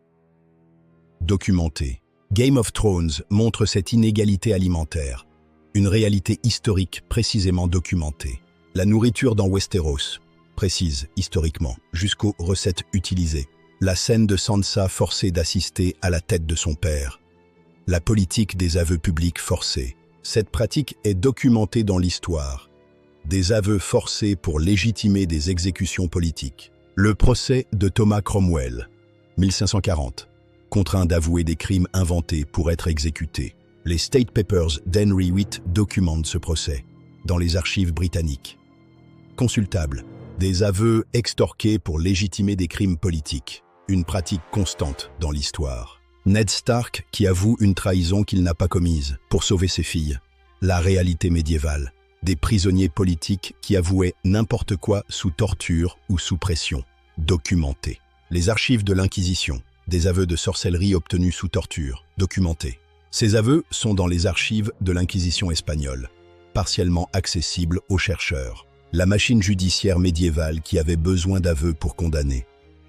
Documenté. Game of Thrones montre cette inégalité alimentaire, une réalité historique précisément documentée. La nourriture dans Westeros, précise historiquement, jusqu'aux recettes utilisées. La scène de Sansa forcée d'assister à la tête de son père. La politique des aveux publics forcés. Cette pratique est documentée dans l'histoire. Des aveux forcés pour légitimer des exécutions politiques. Le procès de Thomas Cromwell, 1540, contraint d'avouer des crimes inventés pour être exécutés. Les State Papers d'Henry VIII documentent ce procès, dans les archives britanniques. Consultable, des aveux extorqués pour légitimer des crimes politiques. une pratique constante dans l'histoire. Ned Stark qui avoue une trahison qu'il n'a pas commise pour sauver ses filles. La réalité médiévale. Des prisonniers politiques qui avouaient n'importe quoi sous torture ou sous pression. Documenté. Les archives de l'Inquisition. Des aveux de sorcellerie obtenus sous torture. Documentés. Ces aveux sont dans les archives de l'Inquisition espagnole, partiellement accessibles aux chercheurs. La machine judiciaire médiévale qui avait besoin d'aveux pour condamner.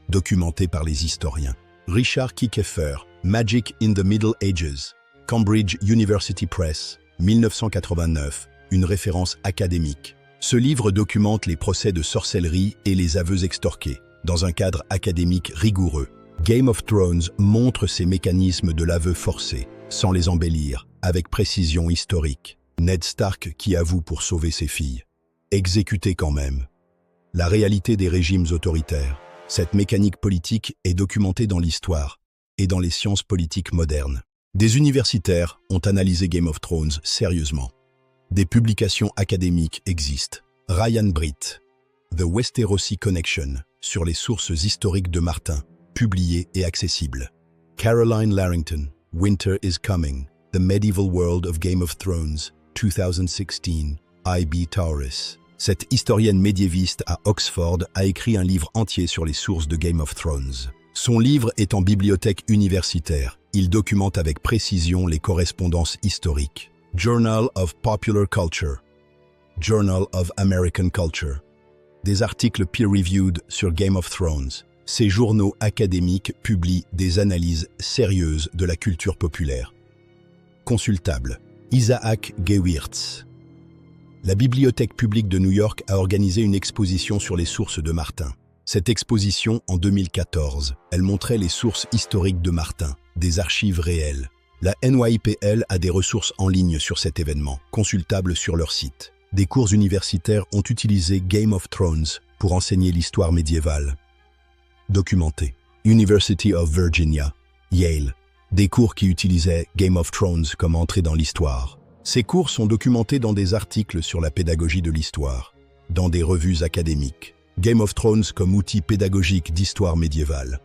Documenté par les historiens. Richard Kickefer, Magic in the Middle Ages. Cambridge University Press, 1989. Une référence académique. Ce livre documente les procès de sorcellerie et les aveux extorqués, dans un cadre académique rigoureux. Game of Thrones montre ces mécanismes de l'aveu forcé, sans les embellir, avec précision historique. Ned Stark qui avoue pour sauver ses filles. Exécuté quand même. La réalité des régimes autoritaires. Cette mécanique politique est documentée dans l'histoire et dans les sciences politiques modernes. Des universitaires ont analysé Game of Thrones sérieusement. Des publications académiques existent. Ryan Britt, The Westerosi Connection, sur les sources historiques de Martin, publié et accessible. Caroline Larrington, Winter is Coming, The Medieval World of Game of Thrones, 2016, I.B. Tauris. Cette historienne médiéviste à Oxford a écrit un livre entier sur les sources de Game of Thrones. Son livre est en bibliothèque universitaire. Il documente avec précision les correspondances historiques. Journal of Popular Culture, Journal of American Culture. Des articles peer-reviewed sur Game of Thrones. Ces journaux académiques publient des analyses sérieuses de la culture populaire. Consultable. Isaac Gewirtz. La Bibliothèque publique de New York a organisé une exposition sur les sources de Martin. Cette exposition, en 2014, elle montrait les sources historiques de Martin, des archives réelles. La NYPL a des ressources en ligne sur cet événement, consultables sur leur site. Des cours universitaires ont utilisé Game of Thrones pour enseigner l'histoire médiévale. Documenté. University of Virginia, Yale. Des cours qui utilisaient Game of Thrones comme entrée dans l'histoire. Ces cours sont documentés dans des articles sur la pédagogie de l'histoire, dans des revues académiques. Game of Thrones comme outil pédagogique d'histoire médiévale.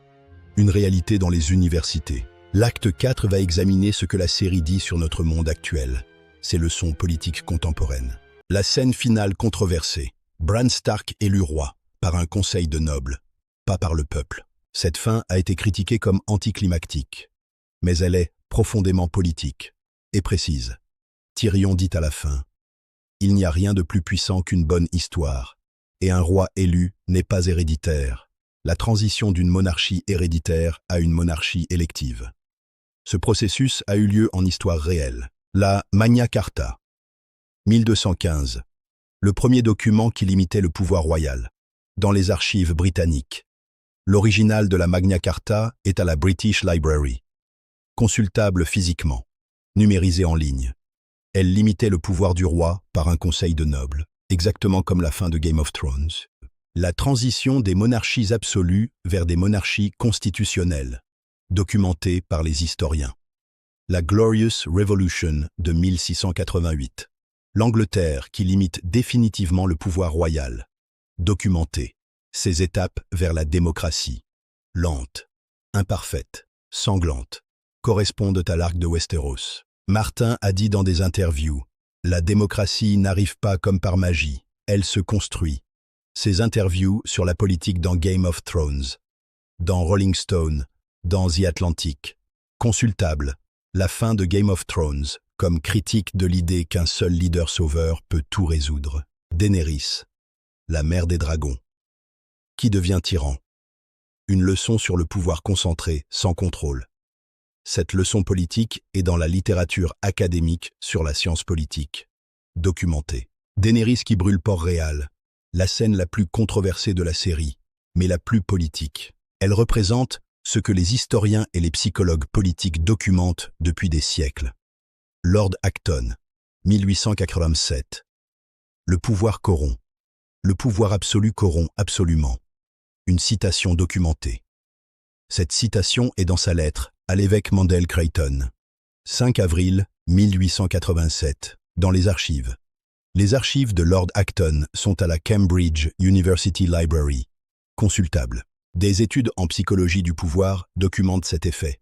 Une réalité dans les universités. L'acte 4 va examiner ce que la série dit sur notre monde actuel, ses leçons politiques contemporaines. La scène finale controversée. Bran Stark élu roi, par un conseil de nobles, pas par le peuple. Cette fin a été critiquée comme anticlimactique, mais elle est profondément politique et précise. Tyrion dit à la fin, « Il n'y a rien de plus puissant qu'une bonne histoire, et un roi élu n'est pas héréditaire. La transition d'une monarchie héréditaire à une monarchie élective. » Ce processus a eu lieu en histoire réelle. La Magna Carta, 1215, le premier document qui limitait le pouvoir royal, dans les archives britanniques. L'original de la Magna Carta est à la British Library, consultable physiquement, numérisé en ligne. Elle limitait le pouvoir du roi par un conseil de nobles, exactement comme la fin de Game of Thrones. La transition des monarchies absolues vers des monarchies constitutionnelles, documentée par les historiens. La Glorious Revolution de 1688. L'Angleterre qui limite définitivement le pouvoir royal, documentée. Ses étapes vers la démocratie, lente, imparfaite, sanglante, correspondent à l'arc de Westeros. Martin a dit dans des interviews, « La démocratie n'arrive pas comme par magie, elle se construit. » Ses interviews sur la politique dans Game of Thrones, dans Rolling Stone, dans The Atlantic. Consultable, la fin de Game of Thrones, comme critique de l'idée qu'un seul leader sauveur peut tout résoudre. Daenerys, la mère des dragons. Qui devient tyran? Une leçon sur le pouvoir concentré, sans contrôle. Cette leçon politique est dans la littérature académique sur la science politique. Documentée. Daenerys qui brûle Port-Réal, la scène la plus controversée de la série, mais la plus politique. Elle représente ce que les historiens et les psychologues politiques documentent depuis des siècles. Lord Acton, 1887. Le pouvoir corrompt. Le pouvoir absolu corrompt absolument. Une citation documentée. Cette citation est dans sa lettre à l'évêque Mandell Creighton. 5 avril 1887, dans les archives. Les archives de Lord Acton sont à la Cambridge University Library, consultables. Des études en psychologie du pouvoir documentent cet effet.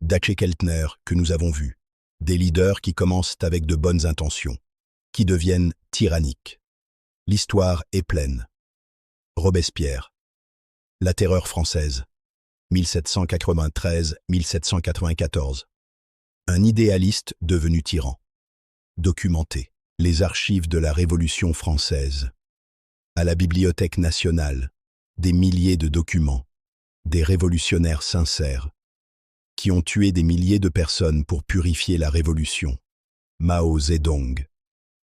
Daché Keltner, que nous avons vu. Des leaders qui commencent avec de bonnes intentions, qui deviennent tyranniques. L'histoire est pleine. Robespierre. La terreur française. 1793-1794. Un idéaliste devenu tyran. Documenté. Les archives de la Révolution française. À la Bibliothèque nationale, des milliers de documents, des révolutionnaires sincères, qui ont tué des milliers de personnes pour purifier la Révolution. Mao Zedong,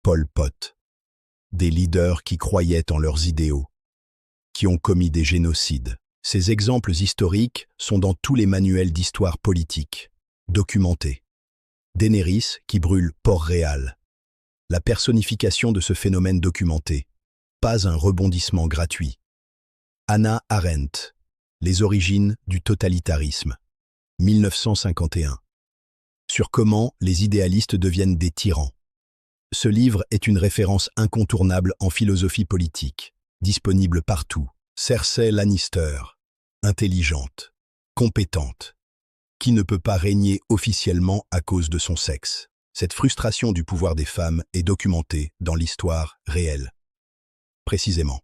Pol Pot. Des leaders qui croyaient en leurs idéaux, qui ont commis des génocides. Ces exemples historiques sont dans tous les manuels d'histoire politique, documentés. Daenerys qui brûle Port-Réal. La personnification de ce phénomène documenté. Pas un rebondissement gratuit. Hannah Arendt. Les origines du totalitarisme. 1951. Sur comment les idéalistes deviennent des tyrans. Ce livre est une référence incontournable en philosophie politique, disponible partout. Cersei Lannister. Intelligente, compétente, qui ne peut pas régner officiellement à cause de son sexe. Cette frustration du pouvoir des femmes est documentée dans l'histoire réelle. Précisément.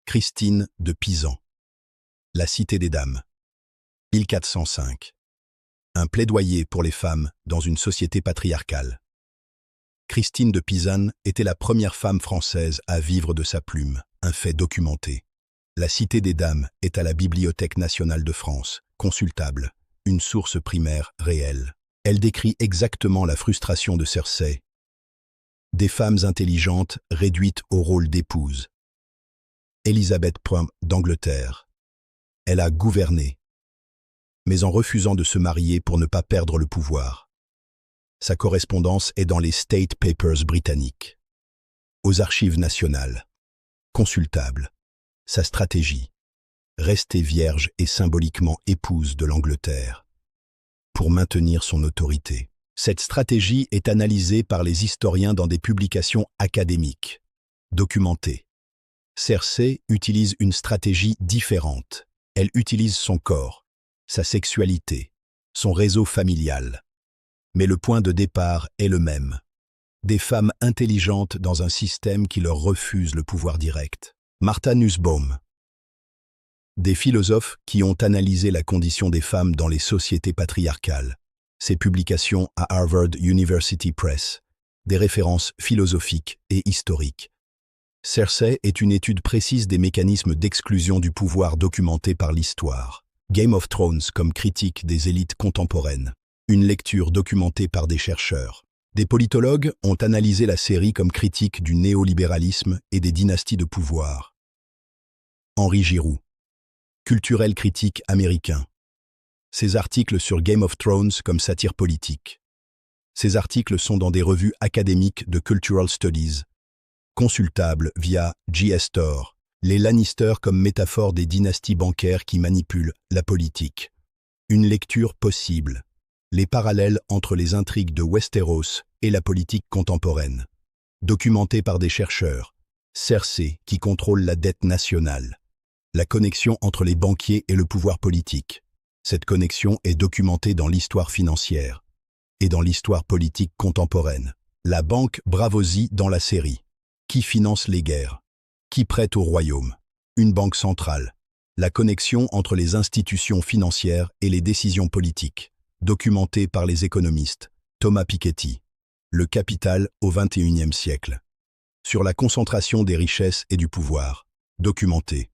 Christine de Pisan. La Cité des Dames. 1405. Un plaidoyer pour les femmes dans une société patriarcale. Christine de Pisan était la première femme française à vivre de sa plume, un fait documenté. La Cité des Dames est à la Bibliothèque nationale de France, consultable, une source primaire réelle. Elle décrit exactement la frustration de Cersei. Des femmes intelligentes réduites au rôle d'épouse. Élisabeth d'Angleterre. Elle a gouverné, mais en refusant de se marier pour ne pas perdre le pouvoir. Sa correspondance est dans les State Papers britanniques. Aux archives nationales. Consultable. Sa stratégie. Rester vierge et symboliquement épouse de l'Angleterre. Pour maintenir son autorité. Cette stratégie est analysée par les historiens dans des publications académiques. Documentées. Cersei utilise une stratégie différente. Elle utilise son corps, sa sexualité, son réseau familial. Mais le point de départ est le même. Des femmes intelligentes dans un système qui leur refuse le pouvoir direct. Martha Nussbaum. Des philosophes qui ont analysé la condition des femmes dans les sociétés patriarcales. Ces publications à Harvard University Press. Des références philosophiques et historiques. Cersei est une étude précise des mécanismes d'exclusion du pouvoir documentés par l'histoire. Game of Thrones comme critique des élites contemporaines. Une lecture documentée par des chercheurs. Des politologues ont analysé la série comme critique du néolibéralisme et des dynasties de pouvoir. Henri Giroux. Culturel critique américain. Ses articles sur Game of Thrones comme satire politique. Ces articles sont dans des revues académiques de Cultural Studies. Consultables via JSTOR. Les Lannister comme métaphore des dynasties bancaires qui manipulent la politique. Une lecture possible. Les parallèles entre les intrigues de Westeros et la politique contemporaine. Documenté par des chercheurs. Cersei qui contrôle la dette nationale. La connexion entre les banquiers et le pouvoir politique. Cette connexion est documentée dans l'histoire financière et dans l'histoire politique contemporaine. La banque Bravosi dans la série. Qui finance les guerres? Qui prête au royaume? Une banque centrale. La connexion entre les institutions financières et les décisions politiques. Documenté par les économistes. Thomas Piketty. Le capital au XXIe siècle. Sur la concentration des richesses et du pouvoir. Documenté.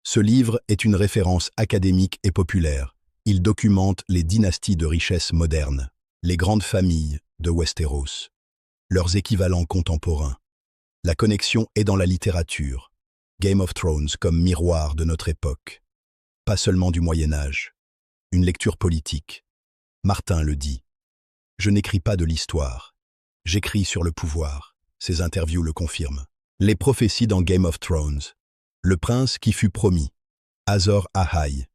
Ce livre est une référence académique et populaire. Il documente les dynasties de richesse modernes, les grandes familles de Westeros, leurs équivalents contemporains. La connexion est dans la littérature. Game of Thrones comme miroir de notre époque. Pas seulement du Moyen-Âge. Une lecture politique. Martin le dit. Je n'écris pas de l'histoire. J'écris sur le pouvoir. Ces interviews le confirment. Les prophéties dans Game of Thrones. Le prince qui fut promis. Azor Ahai.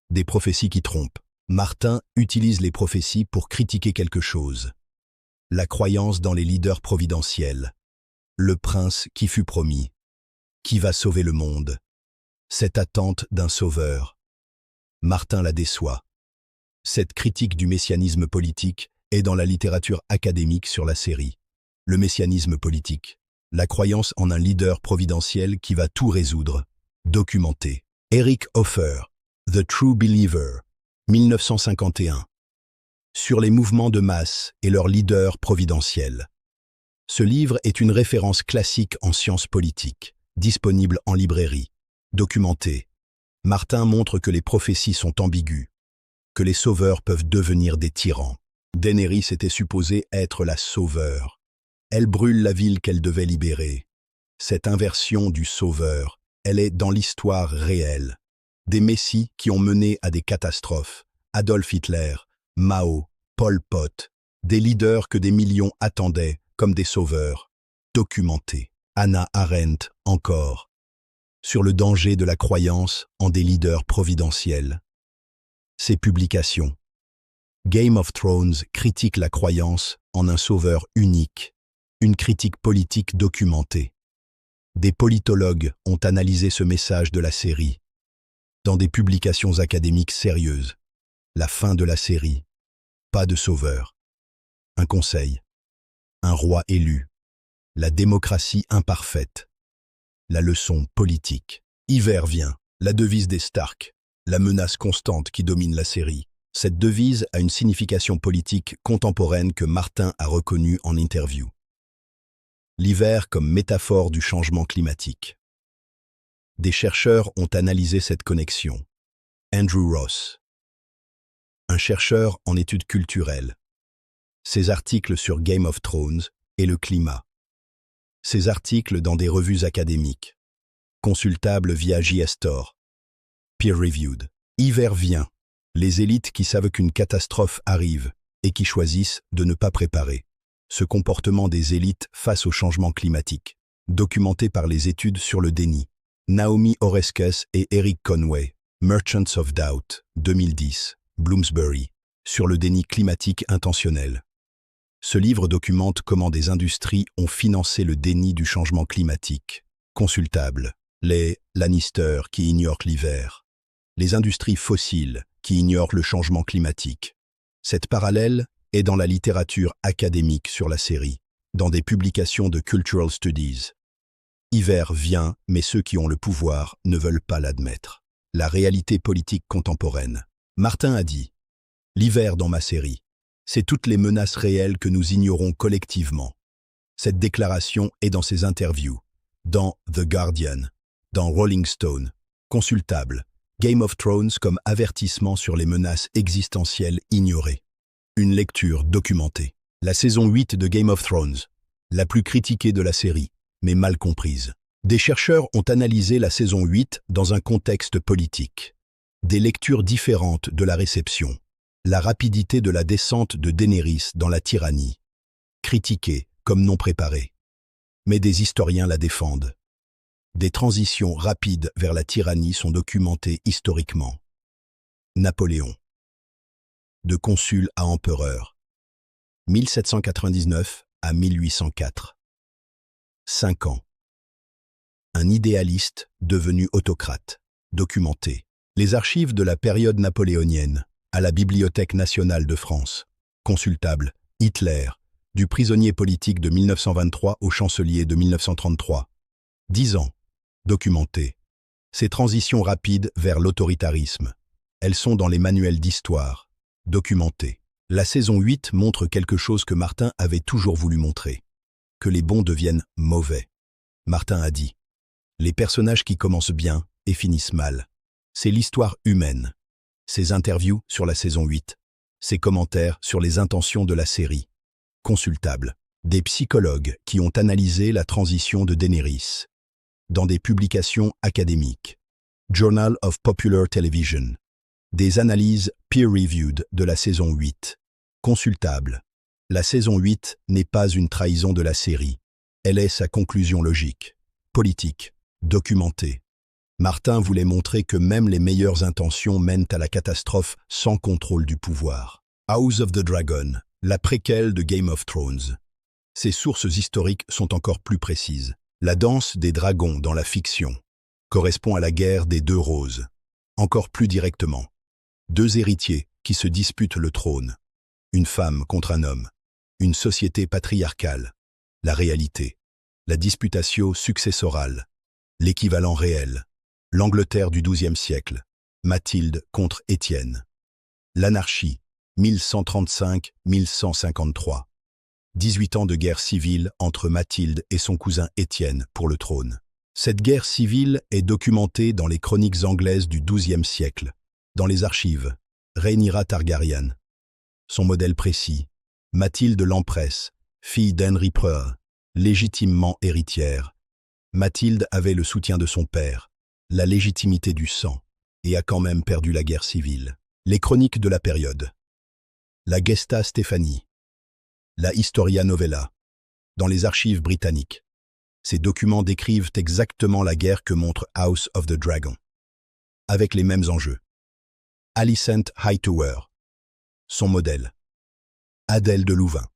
Des prophéties qui trompent. Martin utilise les prophéties pour critiquer quelque chose. La croyance dans les leaders providentiels. Le prince qui fut promis. Qui va sauver le monde. Cette attente d'un sauveur. Martin la déçoit. Cette critique du messianisme politique est dans la littérature académique sur la série. Le messianisme politique. La croyance en un leader providentiel qui va tout résoudre. Documenté. Eric Hoffer, The True Believer, 1951. Sur les mouvements de masse et leurs leaders providentiels. Ce livre est une référence classique en sciences politiques, disponible en librairie. Documenté. Martin montre que les prophéties sont ambiguës, que les sauveurs peuvent devenir des tyrans. Daenerys était supposée être la sauveur. Elle brûle la ville qu'elle devait libérer. Cette inversion du sauveur, elle est dans l'histoire réelle. Des messies qui ont mené à des catastrophes. Adolf Hitler, Mao, Pol Pot, des leaders que des millions attendaient comme des sauveurs. Documentés. Hannah Arendt, encore. Sur le danger de la croyance en des leaders providentiels. Ses publications. Game of Thrones critique la croyance en un sauveur unique. Une critique politique documentée. Des politologues ont analysé ce message de la série. Dans des publications académiques sérieuses. La fin de la série. Pas de sauveur. Un conseil. Un roi élu. La démocratie imparfaite. La leçon politique. Hiver vient. La devise des Stark. La menace constante qui domine la série. Cette devise a une signification politique contemporaine que Martin a reconnue en interview. L'hiver comme métaphore du changement climatique. Des chercheurs ont analysé cette connexion. Andrew Ross, un chercheur en études culturelles. Ses articles sur Game of Thrones et le climat. Ses articles dans des revues académiques. Consultables via JSTOR. Peer-reviewed. Hiver vient. Les élites qui savent qu'une catastrophe arrive et qui choisissent de ne pas préparer. Ce comportement des élites face au changement climatique, documenté par les études sur le déni. Naomi Oreskes et Eric Conway, Merchants of Doubt, 2010, Bloomsbury, sur le déni climatique intentionnel. Ce livre documente comment des industries ont financé le déni du changement climatique. Consultable, les Lannister qui ignorent l'hiver, les industries fossiles qui ignorent le changement climatique. Cette parallèle est dans la littérature académique sur la série, dans des publications de Cultural Studies. Hiver vient, mais ceux qui ont le pouvoir ne veulent pas l'admettre. La réalité politique contemporaine. Martin a dit « L'hiver dans ma série, c'est toutes les menaces réelles que nous ignorons collectivement. » Cette déclaration est dans ses interviews, dans The Guardian, dans Rolling Stone, consultable, Game of Thrones comme avertissement sur les menaces existentielles ignorées. Une lecture documentée. La saison 8 de Game of Thrones, la plus critiquée de la série, mais mal comprise. Des chercheurs ont analysé la saison 8 dans un contexte politique. Des lectures différentes de la réception. La rapidité de la descente de Daenerys dans la tyrannie. Critiquée comme non préparée. Mais des historiens la défendent. Des transitions rapides vers la tyrannie sont documentées historiquement. Napoléon. De consul à empereur. 1799 à 1804. 5 ans. Un idéaliste devenu autocrate. Documenté. Les archives de la période napoléonienne, à la Bibliothèque nationale de France. Consultable. Hitler, du prisonnier politique de 1923 au chancelier de 1933. 10 ans. Documenté. Ces transitions rapides vers l'autoritarisme. Elles sont dans les manuels d'histoire. Documenté. La saison 8 montre quelque chose que Martin avait toujours voulu montrer. Que les bons deviennent mauvais. Martin a dit « Les personnages qui commencent bien et finissent mal. C'est l'histoire humaine. » Ses interviews sur la saison 8. Ses commentaires sur les intentions de la série. Consultables. Des psychologues qui ont analysé la transition de Daenerys. Dans des publications académiques. Journal of Popular Television. Des analyses peer-reviewed de la saison 8. Consultable. La saison 8 n'est pas une trahison de la série. Elle est sa conclusion logique, politique, documentée. Martin voulait montrer que même les meilleures intentions mènent à la catastrophe sans contrôle du pouvoir. House of the Dragon, la préquelle de Game of Thrones. Ses sources historiques sont encore plus précises. La danse des dragons dans la fiction. correspond à la guerre des deux roses. Encore plus directement, deux héritiers qui se disputent le trône. Une femme contre un homme. Une société patriarcale. La réalité. La disputatio successorale. L'équivalent réel. L'Angleterre du XIIe siècle. Mathilde contre Étienne. L'anarchie. 1135-1153. 18 ans de guerre civile entre Mathilde et son cousin Étienne pour le trône. Cette guerre civile est documentée dans les chroniques anglaises du XIIe siècle, dans les archives, Rhaenyra Targaryen. Son modèle précis, Mathilde l'Empresse, fille d'Henry Preux, légitimement héritière. Mathilde avait le soutien de son père, la légitimité du sang, et a quand même perdu la guerre civile. Les chroniques de la période. La Gesta Stephanie. La Historia Novella. Dans les archives britanniques. Ces documents décrivent exactement la guerre que montre House of the Dragon. Avec les mêmes enjeux. Alicent Hightower. Son modèle. Adèle de Louvain.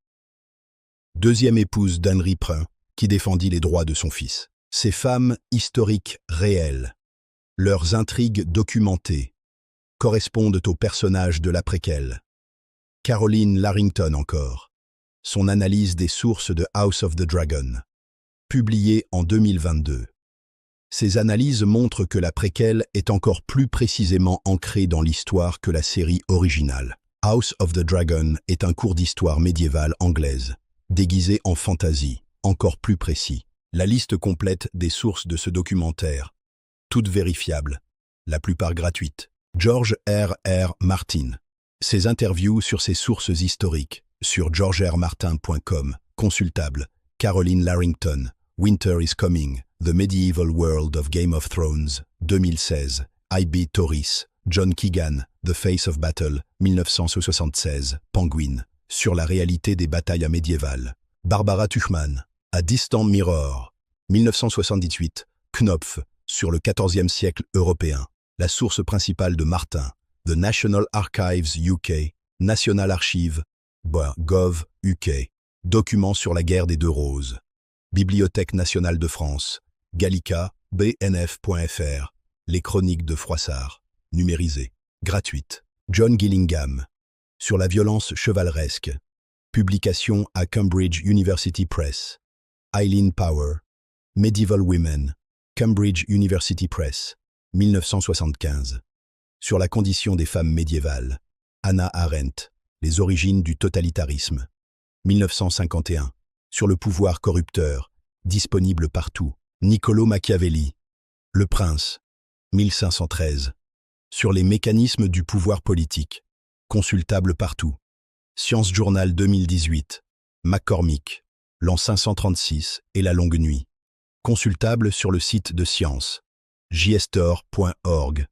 Deuxième épouse d'Henry Preux, qui défendit les droits de son fils. Ces femmes historiques réelles, leurs intrigues documentées, correspondent aux personnages de l'après-quel. Caroline Larrington encore. Son analyse des sources de House of the Dragon. Publiée en 2022. Ces analyses montrent que la préquelle est encore plus précisément ancrée dans l'histoire que la série originale. House of the Dragon est un cours d'histoire médiévale anglaise, déguisé en fantasy, encore plus précis. La liste complète des sources de ce documentaire, toutes vérifiables, la plupart gratuites. George R.R. Martin. Ses interviews sur ses sources historiques, sur georgermartin.com, consultable. Caroline Larrington. Winter is Coming, The Medieval World of Game of Thrones, 2016, I.B. Torris, John Keegan, The Face of Battle, 1976, Penguin, sur la réalité des batailles médiévales. Barbara Tuchman, A Distant Mirror, 1978, Knopf, sur le XIVe siècle européen, la source principale de Martin, The National Archives UK, National Archive, Gov, UK, document sur la guerre des deux roses. Bibliothèque nationale de France, Gallica, bnf.fr, les chroniques de Froissart, numérisées, gratuites. John Gillingham, sur la violence chevaleresque, publication à Cambridge University Press. Eileen Power, Medieval Women, Cambridge University Press, 1975. Sur la condition des femmes médiévales, Hannah Arendt, les origines du totalitarisme, 1951. Sur le pouvoir corrupteur, disponible partout. Niccolò Machiavelli, Le Prince, 1513. Sur les mécanismes du pouvoir politique, consultable partout. Science Journal 2018, McCormick, l'an 536 et la longue nuit. Consultable sur le site de Science, jstor.org.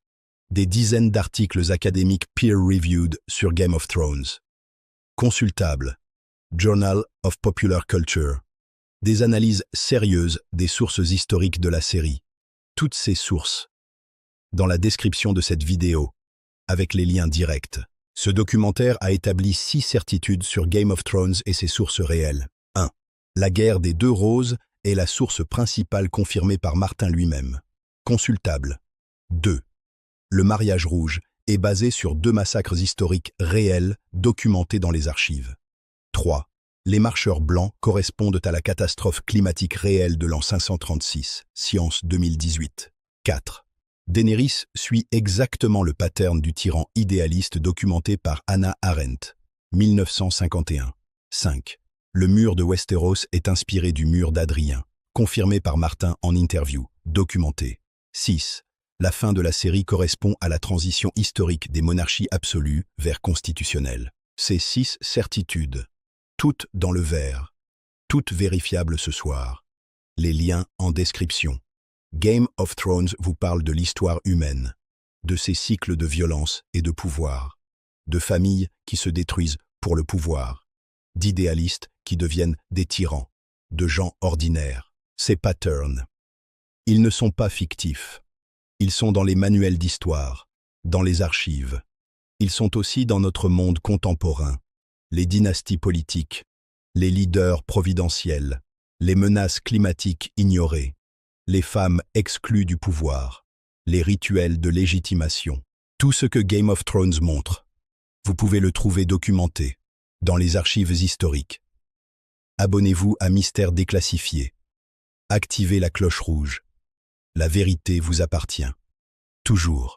Des dizaines d'articles académiques peer-reviewed sur Game of Thrones. Consultable. Journal of Popular Culture. Des analyses sérieuses des sources historiques de la série. Toutes ces sources. Dans la description de cette vidéo, avec les liens directs. Ce documentaire a établi 6 certitudes sur Game of Thrones et ses sources réelles. 1. La guerre des deux roses est la source principale confirmée par Martin lui-même. Consultable. 2. Le mariage rouge est basé sur 2 massacres historiques réels documentés dans les archives. 3. Les marcheurs blancs correspondent à la catastrophe climatique réelle de l'an 536, Science 2018. 4. Daenerys suit exactement le pattern du tyran idéaliste documenté par Hannah Arendt, 1951. 5. Le mur de Westeros est inspiré du mur d'Adrien, confirmé par Martin en interview, documenté. 6. La fin de la série correspond à la transition historique des monarchies absolues vers constitutionnelles. Ces 6 certitudes, toutes dans le vert, toutes vérifiables ce soir. Les liens en description. Game of Thrones vous parle de l'histoire humaine, de ses cycles de violence et de pouvoir, de familles qui se détruisent pour le pouvoir, d'idéalistes qui deviennent des tyrans, de gens ordinaires. Ces patterns, ils ne sont pas fictifs. Ils sont dans les manuels d'histoire, dans les archives. Ils sont aussi dans notre monde contemporain. Les dynasties politiques, les leaders providentiels, les menaces climatiques ignorées, les femmes exclues du pouvoir, les rituels de légitimation. Tout ce que Game of Thrones montre, vous pouvez le trouver documenté dans les archives historiques. Abonnez-vous à Mystère déclassifié. Activez la cloche rouge. La vérité vous appartient. Toujours.